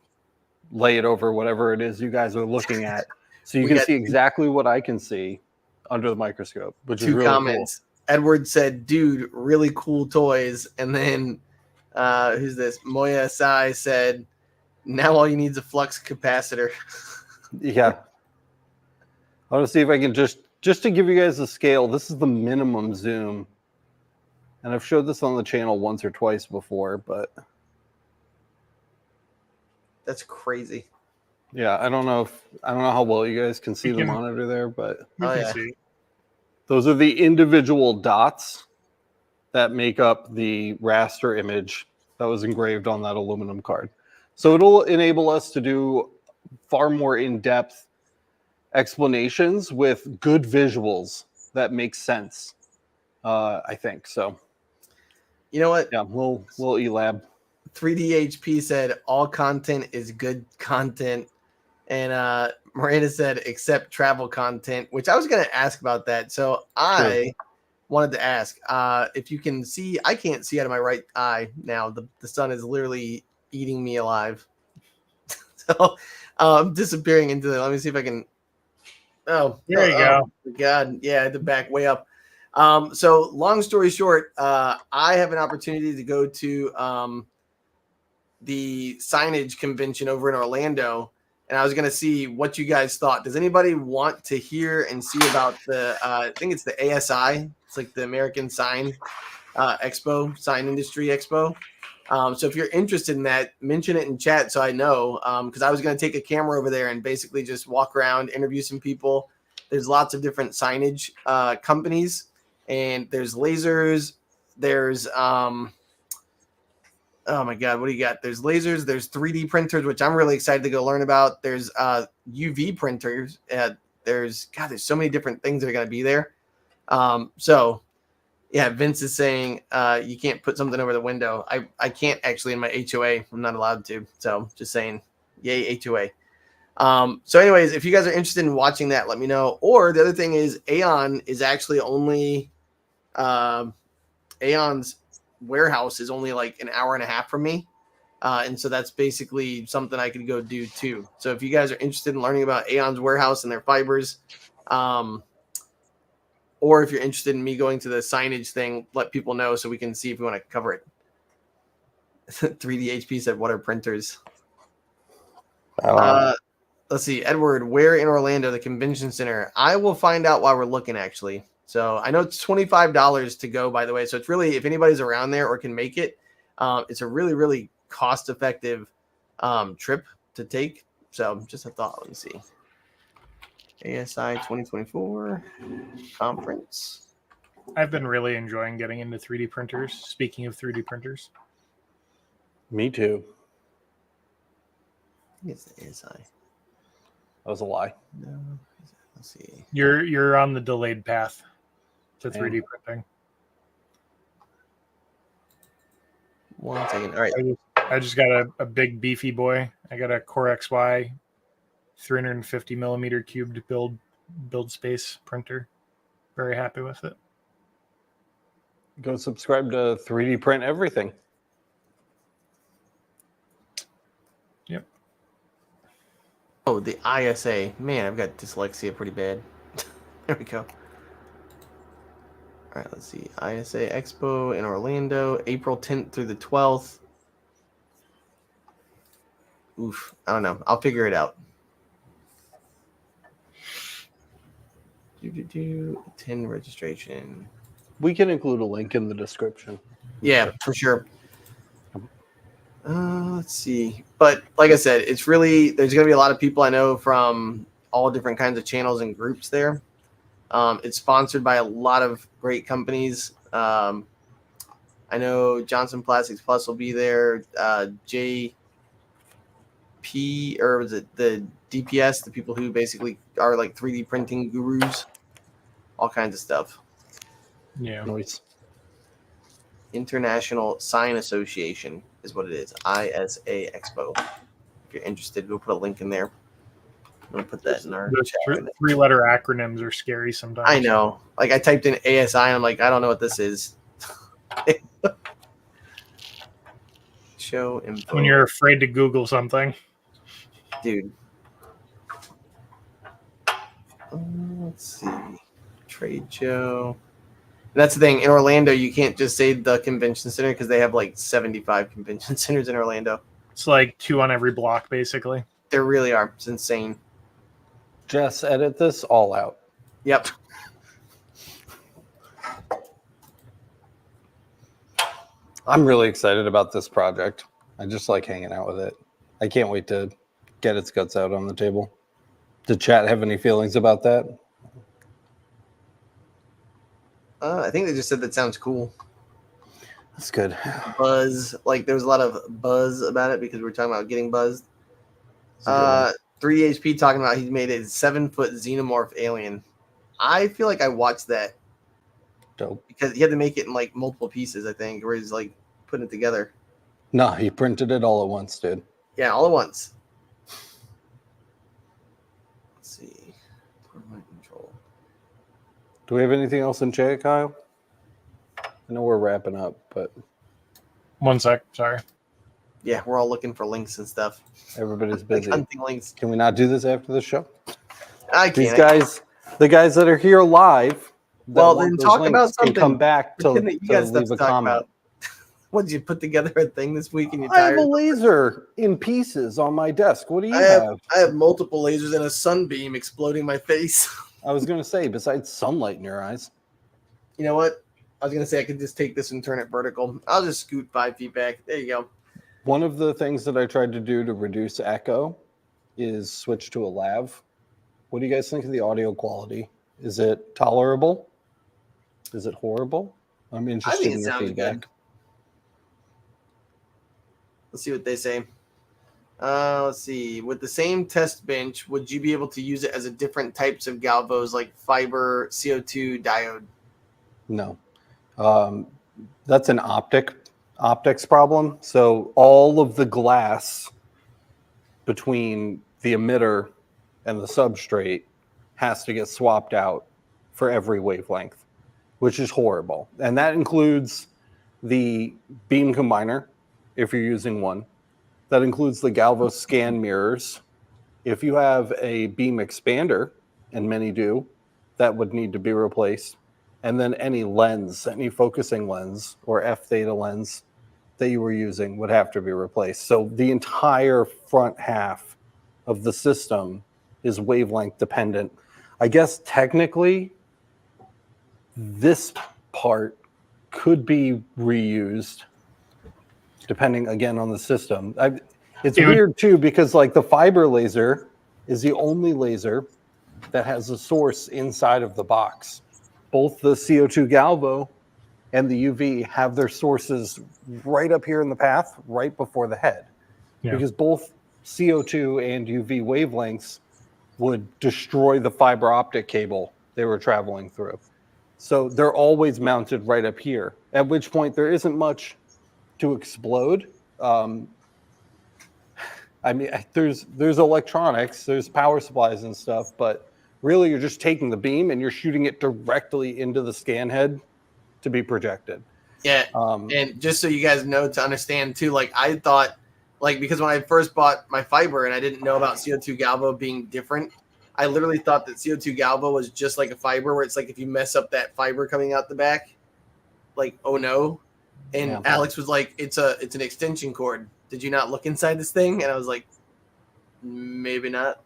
lay it over whatever it is you guys are looking at. So you can see exactly what I can see under the microscope, which is really comments. cool. Edward said, "Dude, really cool toys." And then who's this? Moya Sai said, "Now all you need is a flux capacitor." Yeah. I want to see if I can just to give you guys a scale. This is the minimum zoom. And I've showed this on the channel once or twice before, but That's crazy. yeah, I don't know how well you guys can see the monitor there, but We Oh, can yeah. see. those are the individual dots that make up the raster image that was engraved on that aluminum card. So it'll enable us to do far more in-depth explanations with good visuals that make sense. I think so. You know what? Yeah, we'll elab. 3DHP said, "All content is good content." And Miranda said, "Except travel content," which I was going to ask about that. So I wanted to ask if you can see. I can't see out of my right eye now. The sun is literally eating me alive. So I'm disappearing into the. Let me see if I can. Oh, There you go. my God, yeah, I had to back way up. So long story short, I have an opportunity to go to the Signage convention over in Orlando, and I was going to see what you guys thought. Does anybody want to hear and see about the? I think it's the ASI. It's like the American Sign Expo, Sign Industry Expo. So if you're interested in that, mention it in chat so I know. Because I was going to take a camera over there and basically just walk around, interview some people. There's lots of different signage companies. And there's lasers. There's oh my god, what do you got? There's lasers. There's 3D printers, which I'm really excited to go learn about. There's UV printers. There's so many different things that are going to be there. So yeah, Vince is saying you can't put something over the window. I can't actually in my HOA. I'm not allowed to. So just saying, yay HOA. So anyways, if you guys are interested in watching that, let me know. Or the other thing is Aeon is actually only Aeon's warehouse is only like an hour and a half from me. And so that's basically something I could go do too. So if you guys are interested in learning about Aeon's warehouse and their fibers, or if you're interested in me going to the signage thing, let people know so we can see if we want to cover it. 3D HP said, what are printers? Let's see, Edward, where in Orlando, the convention center? I will find out while we're looking, actually. So I know it's $25 to go, by the way. So it's really, if anybody's around there or can make it, it's a really, really cost-effective trip to take. So just a thought. Let me see. ASI 2024 conference. I've been really enjoying getting into 3D printers. Speaking of 3D printers. Me too. I think it's the ASI. That was a lie. No. Let's see. You're on the delayed path to 3D printing. 1 second. All right. I just got a big beefy boy. I got a Core XY 350 millimeter cubed build space printer. Very happy with it. Go subscribe to 3D Print Everything. Yep. Oh, the ISA. Man, I've got dyslexia pretty bad. There we go. All right, let's see. ISA Expo in Orlando, April 10th through the 12th. Oof, I don't know. I'll figure it out. 10 registration. We can include a link in the description. Yeah, for sure. Let's see. But like I said, it's really, there's going to be a lot of people I know from all different kinds of channels and groups there. It's sponsored by a lot of great companies. I know Johnson Plastics Plus will be there. JP, or was it the DPS, the people who basically are like 3D printing gurus, all kinds of stuff. Yeah. Noise. International Sign Association is what it is. ISA Expo. If you're interested, we'll put a link in there. I'm going to put that in our Those chat. three-letter acronyms are scary sometimes. I know. Like, I typed in ASI, I'm like, I don't know what this is. Show info. When you're afraid to Google something. Dude. Let's see. Trade show. That's the thing. In Orlando, you can't just say the convention center because they have like 75 convention centers in Orlando. It's like 2 on every block, basically. There really are. It's insane. Jess, edit this all out. Yep. I'm really excited about this project. I just like hanging out with it. I can't wait to get its guts out on the table. Did chat have any feelings about that? I think they just said that sounds cool. That's good. Buzz. Like, there was a lot of buzz about it because we were talking about getting buzzed. 3HP talking about he made a 7-foot xenomorph alien. I feel like I watched that. Dope. Because he had to make it in like multiple pieces, I think, where he's like putting it together. No, he printed it all at once, dude. Yeah, all at once. Let's see. Remote control. Do we have anything else in chat, Kyle? I know we're wrapping up, but 1 sec. Sorry. Yeah, we're all looking for links and stuff. everybody's Like busy. hunting links. Can we not do this after the show? I These can't. guys, the guys that are here live, that Well, want then those talk links about can something. come back to, You got stuff leave to a talk comment. about. What, did you put together a thing this week and you're I have tired? a laser in pieces on my desk. What do you I have? have multiple lasers and a sunbeam exploding my face. I was going to say, besides sunlight in your eyes. You know what? I was going to say I could just take this and turn it vertical. I'll just scoot 5 feet back. There you go. One of the things that I tried to do to reduce echo is switch to a lav. What do you guys think of the audio quality? Is it tolerable? Is it horrible? I'm I interested think in it your sounds feedback. good. Let's see what they say. Let's see. With the same test bench, would you be able to use it as a different types of galvos like fiber, CO2, diode? No. That's an optics problem. So all of the glass between the emitter and the substrate has to get swapped out for every wavelength, which is horrible. And that includes the beam combiner, if you're using one. That includes the Galvo scan mirrors. If you have a beam expander, and many do, that would need to be replaced. And then any lens, any focusing lens or F theta lens that you were using would have to be replaced. So the entire front half of the system is wavelength dependent. I guess technically this part could be reused depending again on the system. It's weird too because like the fiber laser is the only laser that has a source inside of the box. Both the CO2 Galvo and the UV have their sources right up here in the path, right before the head. Yeah. Because both CO2 and UV wavelengths would destroy the fiber optic cable they were traveling through. So they're always mounted right up here, at which point there isn't much to explode. I mean, there's electronics, there's power supplies and stuff, but really you're just taking the beam and you're shooting it directly into the scan head to be projected. Yeah. And just so you guys know, to understand too, like I thought, like, because when I first bought my fiber and I didn't know about CO2 Galvo being different, I literally thought that CO2 Galvo was just like a fiber where it's like if you mess up that fiber coming out the back, like, oh no. And Yeah. Alex was like, it's an extension cord. Did you not look inside this thing? And I was like, maybe not.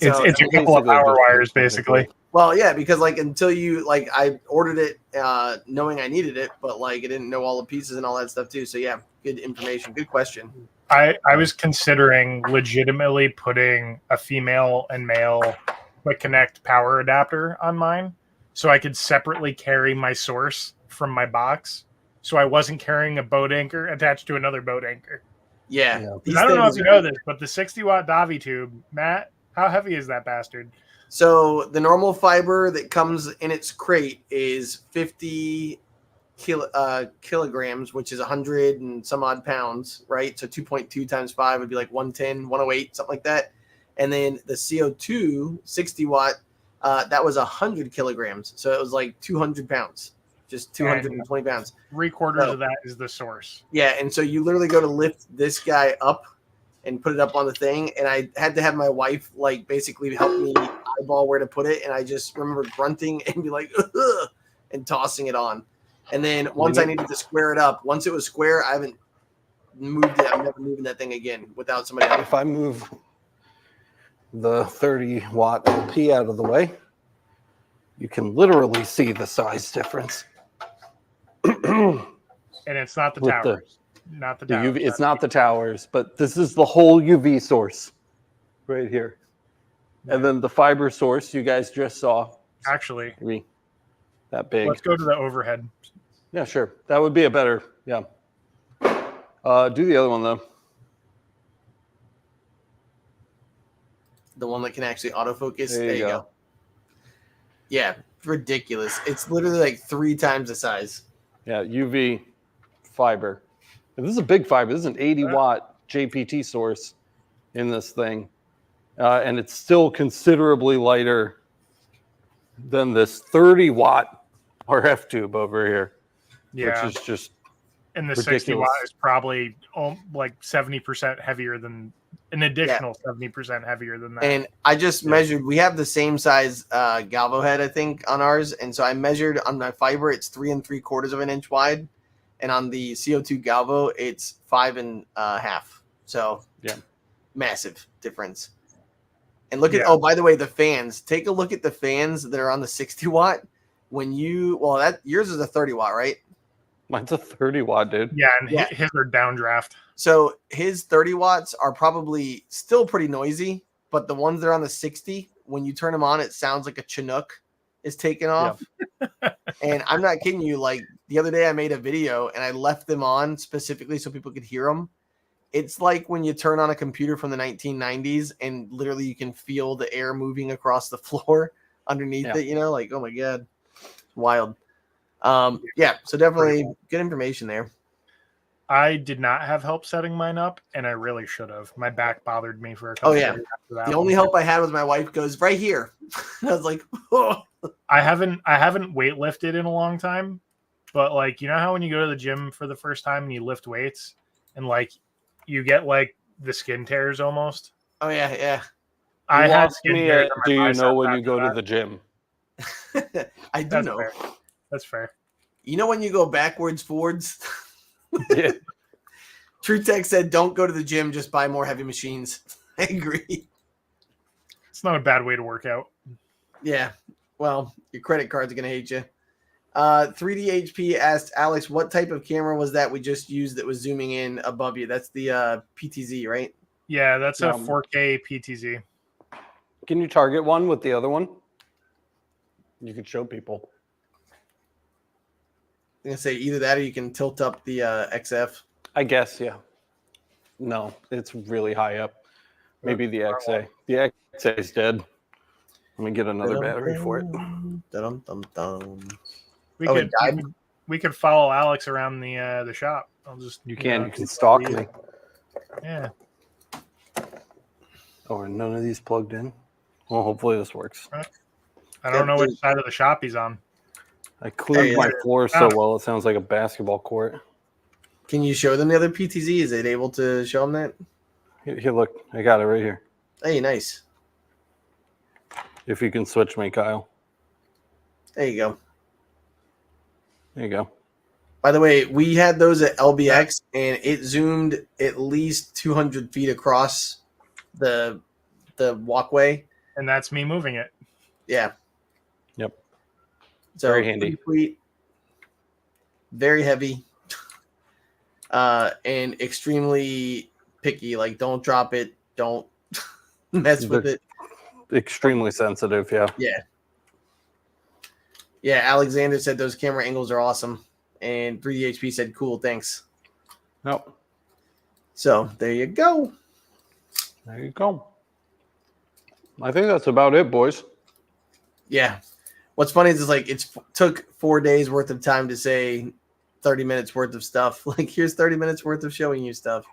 It's a couple of power wires, basically. Well, yeah, because like until you like, I ordered it knowing I needed it, but like I didn't know all the pieces and all that stuff too. So yeah, good information. Good question. I was considering legitimately putting a female and male quick connect power adapter on mine so I could separately carry my source from my box. So I wasn't carrying a boat anchor attached to another boat anchor. Yeah. I don't know if you know this, but the 60-watt Davi tube, Matt, how heavy is that bastard? So the normal fiber that comes in its crate is 50 kilograms, which is 100 and some odd pounds, right? So 2.2 times 5 would be like 110, 108, something like that. And then the CO2 60 watt, that was 100 kilograms. So it was like 200 pounds, just 220 pounds. 3/4 of that is the source. Yeah. And so you literally go to lift this guy up and put it up on the thing. And I had to have my wife like basically help me eyeball where to put it. And I just remember grunting and be like, ugh, and tossing it on. And then once I needed to square it up, once it was square, I haven't moved it. I'm never moving that thing again without somebody else. If I move the 30-watt LP out of the way, you can literally see the size difference. And it's not the With towers. Not the The towers. UV, it's not the towers, but this is the whole UV source right here. And then the fiber source you guys just saw. Actually, Maybe that big. let's go to the overhead. Yeah, sure. That would be a better, yeah. Do the other one though. The one that can actually autofocus. There you go. Yeah, ridiculous. It's literally like 3 times the size. Yeah, UV fiber. And this is a big fiber. This is an 80-watt JPT source in this thing. And it's still considerably lighter than this 30-watt RF tube over here, Yeah. which is just And the ridiculous. 60 watt is probably like 70% heavier than an additional 70% heavier than that. And I just measured. We have the same size Galvo head, I think, on ours. And so I measured on my fiber. It's 3 3/4 of an inch wide, and on the CO2 Galvo, it's 5 1/2. So Yeah. massive difference. And look at by the way, the fans. Take a look at the fans that are on the 60 watt. When you that yours is a 30 watt, right? Mine's a 30-watt, dude. Yeah, and his are downdraft. So his 30 watts are probably still pretty noisy, but the ones that are on the 60, when you turn them on, it sounds like a Chinook. is taken off. And I'm not kidding you. Like the other day, I made a video and I left them on specifically so people could hear them. It's like when you turn on a computer from the 1990s and literally you can feel the air moving across the floor underneath it, you know, like, oh my God, wild. Yeah, so definitely good information there. I did not have help setting mine up, and I really should have. My back bothered me for a couple days after that. The only help I had was my wife goes right here. I was like, oh. I haven't weightlifted in a long time, but like, you know how when you go to the gym for the first time and you lift weights and like you get like the skin tears almost? Oh yeah, yeah. I had skin tears. Do you know when you go to the gym? I do know. Fair. That's fair. You know when you go backwards, forwards? Yeah. True Tech said, don't go to the gym, just buy more heavy machines. I agree. It's not a bad way to work out. Yeah. Well, your credit cards are going to hate you. 3DHP asked Alex, what type of camera was that we just used that was zooming in above you? That's the PTZ, right? Yeah, that's a 4K PTZ. Can you target one with the other one? You could show people. I'm going to say either that or you can tilt up the XF. I guess, yeah. No, it's really high up. Maybe the XA. The XA is dead. Let me get another battery for it. We could follow Alex around the shop. I'll just you can stalk me. Yeah. Oh, are none of these plugged in? Well, hopefully this works. I don't know which side of the shop he's on. I cleared my floor so well it sounds like a basketball court. Can you show them the other PTZ? Is it able to show them that? Here, look. I got it right here. Hey, nice. If you can switch me, Kyle. There you go. There you go. By the way, we had those at LBX, and it zoomed at least 200 feet across the walkway. And that's me moving it. Yeah. Yep. So very handy. Sweet, very heavy, and extremely picky. Like, don't drop it. Don't mess with it. Extremely sensitive, yeah. Yeah. Yeah, Alexander said those camera angles are awesome. And 3DHP said, cool, thanks. Nope. So there you go. There you go. I think that's about it, boys. Yeah. What's funny is like it took 4 days worth of time to say 30 minutes worth of stuff. Like, here's 30 minutes worth of showing you stuff.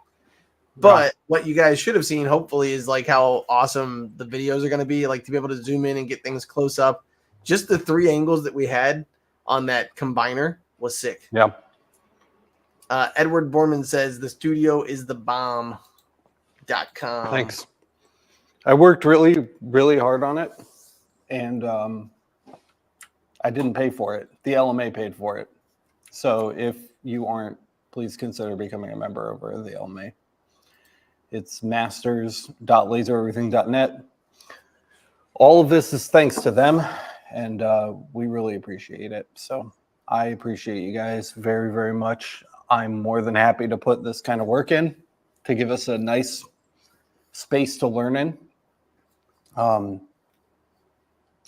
But what you guys should have seen, hopefully, is like how awesome the videos are going to be. Like, to be able to zoom in and get things close up. Just the 3 angles that we had on that combiner was sick. Yeah. Edward Borman says the studio is the bomb.com. Thanks. I worked really, really hard on it, and I didn't pay for it. The LMA paid for it. So if you aren't, please consider becoming a member over the LMA. It's masters.lasereverything.net. All of this is thanks to them, and we really appreciate it. So I appreciate you guys very, very much. I'm more than happy to put this kind of work in to give us a nice space to learn in. And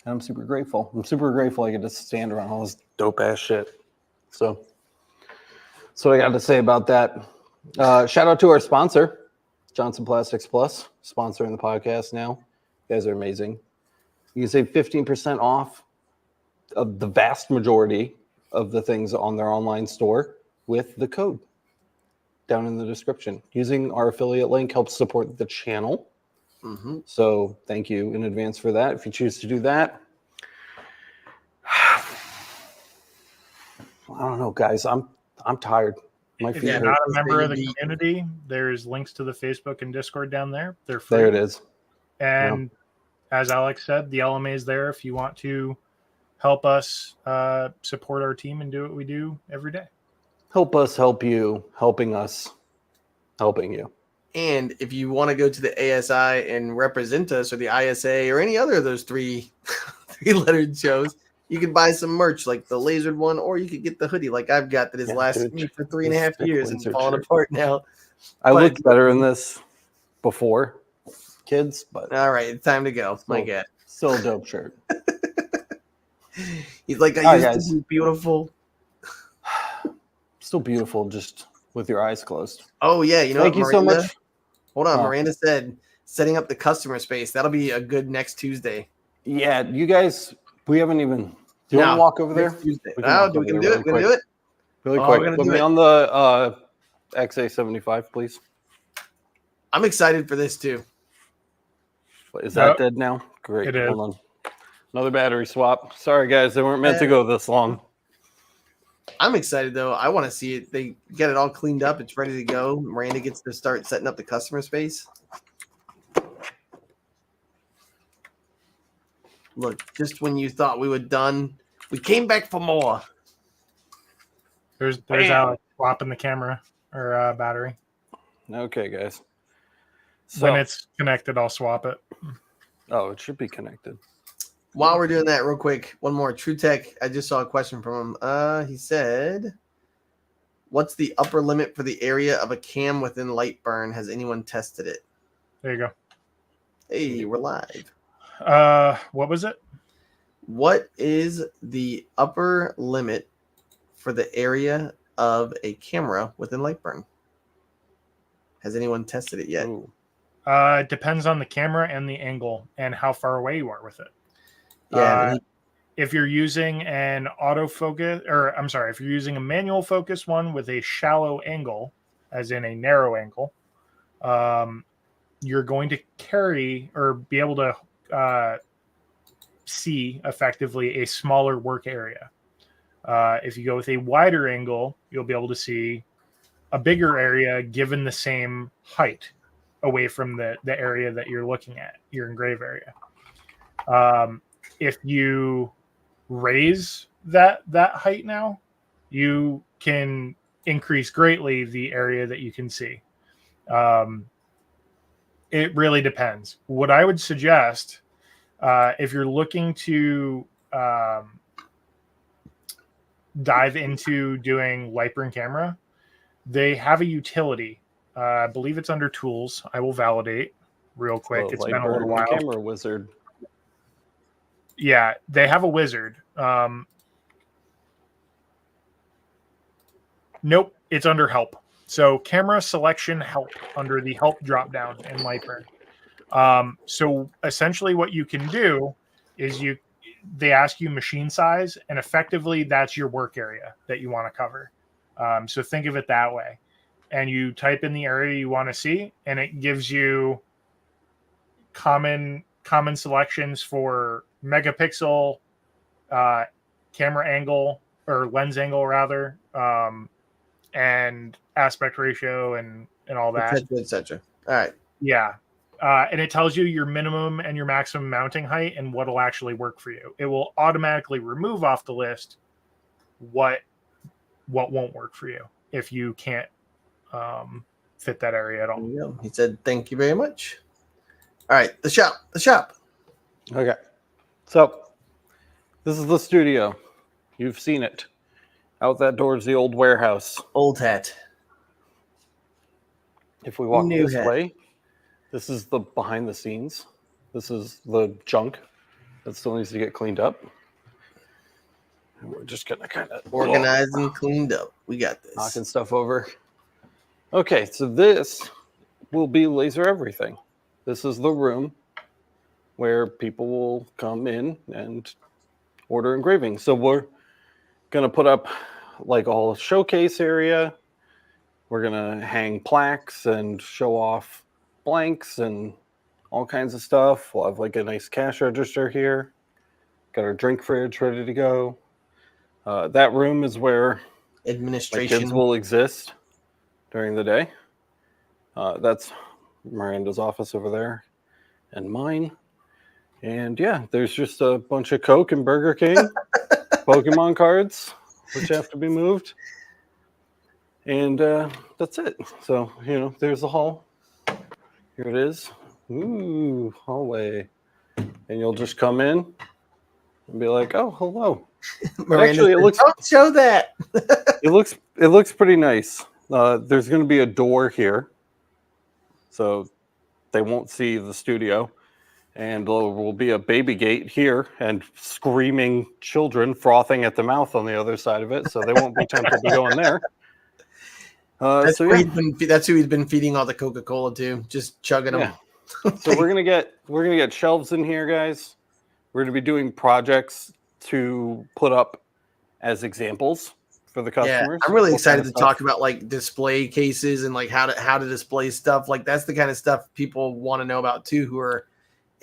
I'm super grateful. I'm super grateful I get to stand around all this dope-ass shit. So that's what I got to say about that. Shout out to our sponsor, Johnson Plastics Plus, sponsoring the podcast now. You guys are amazing. You can save 15% off of the vast majority of the things on their online store with the code down in the description. Using our affiliate link helps support the channel. Mm-hmm. So thank you in advance for that if you choose to do that. I don't know, guys. I'm tired. My feet If you're hurt. not a member of the community, there's links to the Facebook and Discord down there. They're free. There it is. And as Alex said, the LMA is there if you want to help us support our team and do what we do every day. Help us help you, helping us, helping you. And if you want to go to the ASI and represent us, or the ISA, or any other of those three-lettered shows, you can buy some merch like the lasered one, or you could get the hoodie like I've got that has lasted me for 3.5 years and falling apart now. I looked better in this before, kids, but all right, it's time to go. My God. Still a dope shirt. He's like, Hi, I used guys. to be beautiful. Still beautiful, just with your eyes closed. Oh yeah, you know Thank what, you so Miranda? much. Hold on, Oh. Miranda said setting up the customer space. That'll be a good next Tuesday. Yeah, you guys, we haven't even. Do you want to walk over there? Next Tuesday. We can Oh, walk we over can there do really it. We're gonna quick. do it. Really Oh, quick. we're gonna Put do me it. on the XA75, please. I'm excited for this too. Is that Yep. dead now? Great. It is. Hold on. Another battery swap. Sorry, guys. They weren't meant to go this long. I'm excited though. I want to see it. They get it all cleaned up. It's ready to go. Miranda gets to start setting up the customer space. Look, just when you thought we were done, we came back for more. There's Bam. Alex swapping the camera or battery. Okay, guys. So, When it's connected, I'll swap it. oh, it should be connected. While we're doing that, real quick, one more. True Tech, I just saw a question from him. He said, what's the upper limit for the area of a cam within LightBurn? Has anyone tested it? There you go. Hey, we're live. What was it? What is the upper limit for the area of a camera within LightBurn? Has anyone tested it yet? Ooh. It depends on the camera and the angle and how far away you are with it. Yeah, If you're using an autofocus, or I'm sorry, if you're using a manual focus one with a shallow angle, as in a narrow angle, you're going to carry or be able to see effectively a smaller work area. If you go with a wider angle, you'll be able to see a bigger area given the same height away from the area that you're looking at, your engrave area. If you raise that height now, you can increase greatly the area that you can see. It really depends. What I would suggest, if you're looking to dive into doing LightBurn camera, they have a utility. I believe it's under tools. I will validate real quick. So, It's been a little LightBurn while. Camera Wizard. Yeah, they have a wizard. Nope, it's under help. So camera selection help under the help drop down in LightBurn. So essentially what you can do is they ask you machine size, and effectively that's your work area that you want to cover. So think of it that way. And you type in the area you want to see, and it gives you common selections for megapixel, camera angle, or lens angle rather, and aspect ratio and all that. et cetera. All right. Yeah. And it tells you your minimum and your maximum mounting height and what'll actually work for you. It will automatically remove off the list what won't work for you if you can't fit that area at all. There you go. He said, thank you very much. All right, the shop. Okay. So, this is the studio. You've seen it. Out that door is the old warehouse. Old hat. If we walk New this hat. way, this is the behind the scenes. This is the junk that still needs to get cleaned up. And we're just gonna kind of Organized and cleaned up. We got this. knocking stuff over. Okay, so this will be Laser Everything. This is the room where people will come in and order engraving. So we're gonna put up like a whole showcase area. We're gonna hang plaques and show off blanks and all kinds of stuff. We'll have like a nice cash register here. Got our drink fridge ready to go. That room is where my Administration. kids will exist during the day. That's Miranda's office over there and mine. And yeah, there's just a bunch of Coke and Burger King, Pokemon cards, which have to be moved. And that's it. So, there's the hall. Here it is. Ooh, hallway. And you'll just come in and be like, oh, hello. Miranda Actually, it said, looks don't show that. it looks pretty nice. There's going to be a door here, so they won't see the studio. And there will be a baby gate here and screaming children frothing at the mouth on the other side of it, so they won't be tempted to go in there. That's, So where yeah, that's who he's been feeding all the Coca-Cola to, just chugging them. yeah. So we're gonna get shelves in here, guys. We're gonna be doing projects to put up as examples for the customers. I'm really What kind excited of to talk about like display cases and like how to display stuff. Like that's the kind of stuff people want to know about too, who are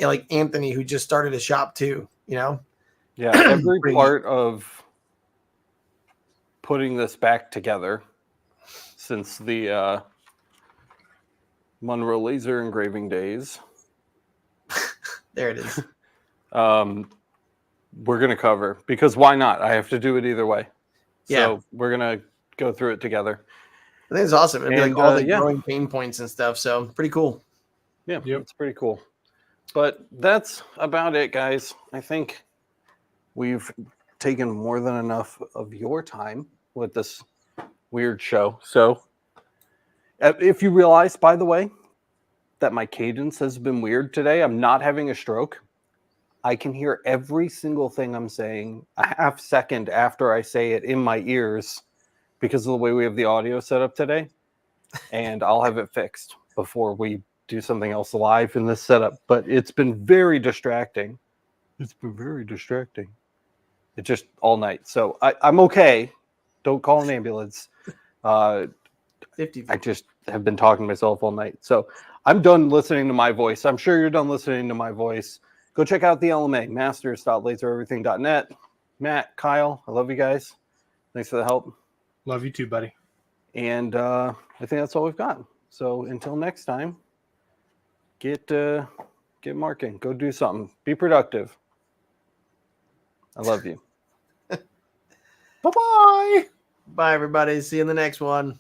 like Anthony, who just started a shop too, you know? Yeah, every part of putting this back together since the Monroe laser engraving days. There it is. We're going to cover, because why not? I have to do it either way. Yeah. So we're going to go through it together. I think it's awesome. It'd be like And, all the yeah. growing pain points and stuff. So pretty cool. Yeah, Yep. it's pretty cool. But that's about it, guys. I think we've taken more than enough of your time with this weird show. So if you realize, by the way, that my cadence has been weird today, I'm not having a stroke. I can hear every single thing I'm saying a half second after I say it in my ears because of the way we have the audio set up today. And I'll have it fixed before we do something else live in this setup. But it's been very distracting. It's been very distracting. It just all night. So I'm okay. Don't call an ambulance. 50. I just have been talking to myself all night. So I'm done listening to my voice. I'm sure you're done listening to my voice. Go check out the LMA, masters.lasereverything.net. Matt, Kyle, I love you guys. Thanks for the help. Love you too, buddy. And I think that's all we've got. So until next time, get marking. Go do something. Be productive. I love you. Bye-bye. Bye, everybody. See you in the next one.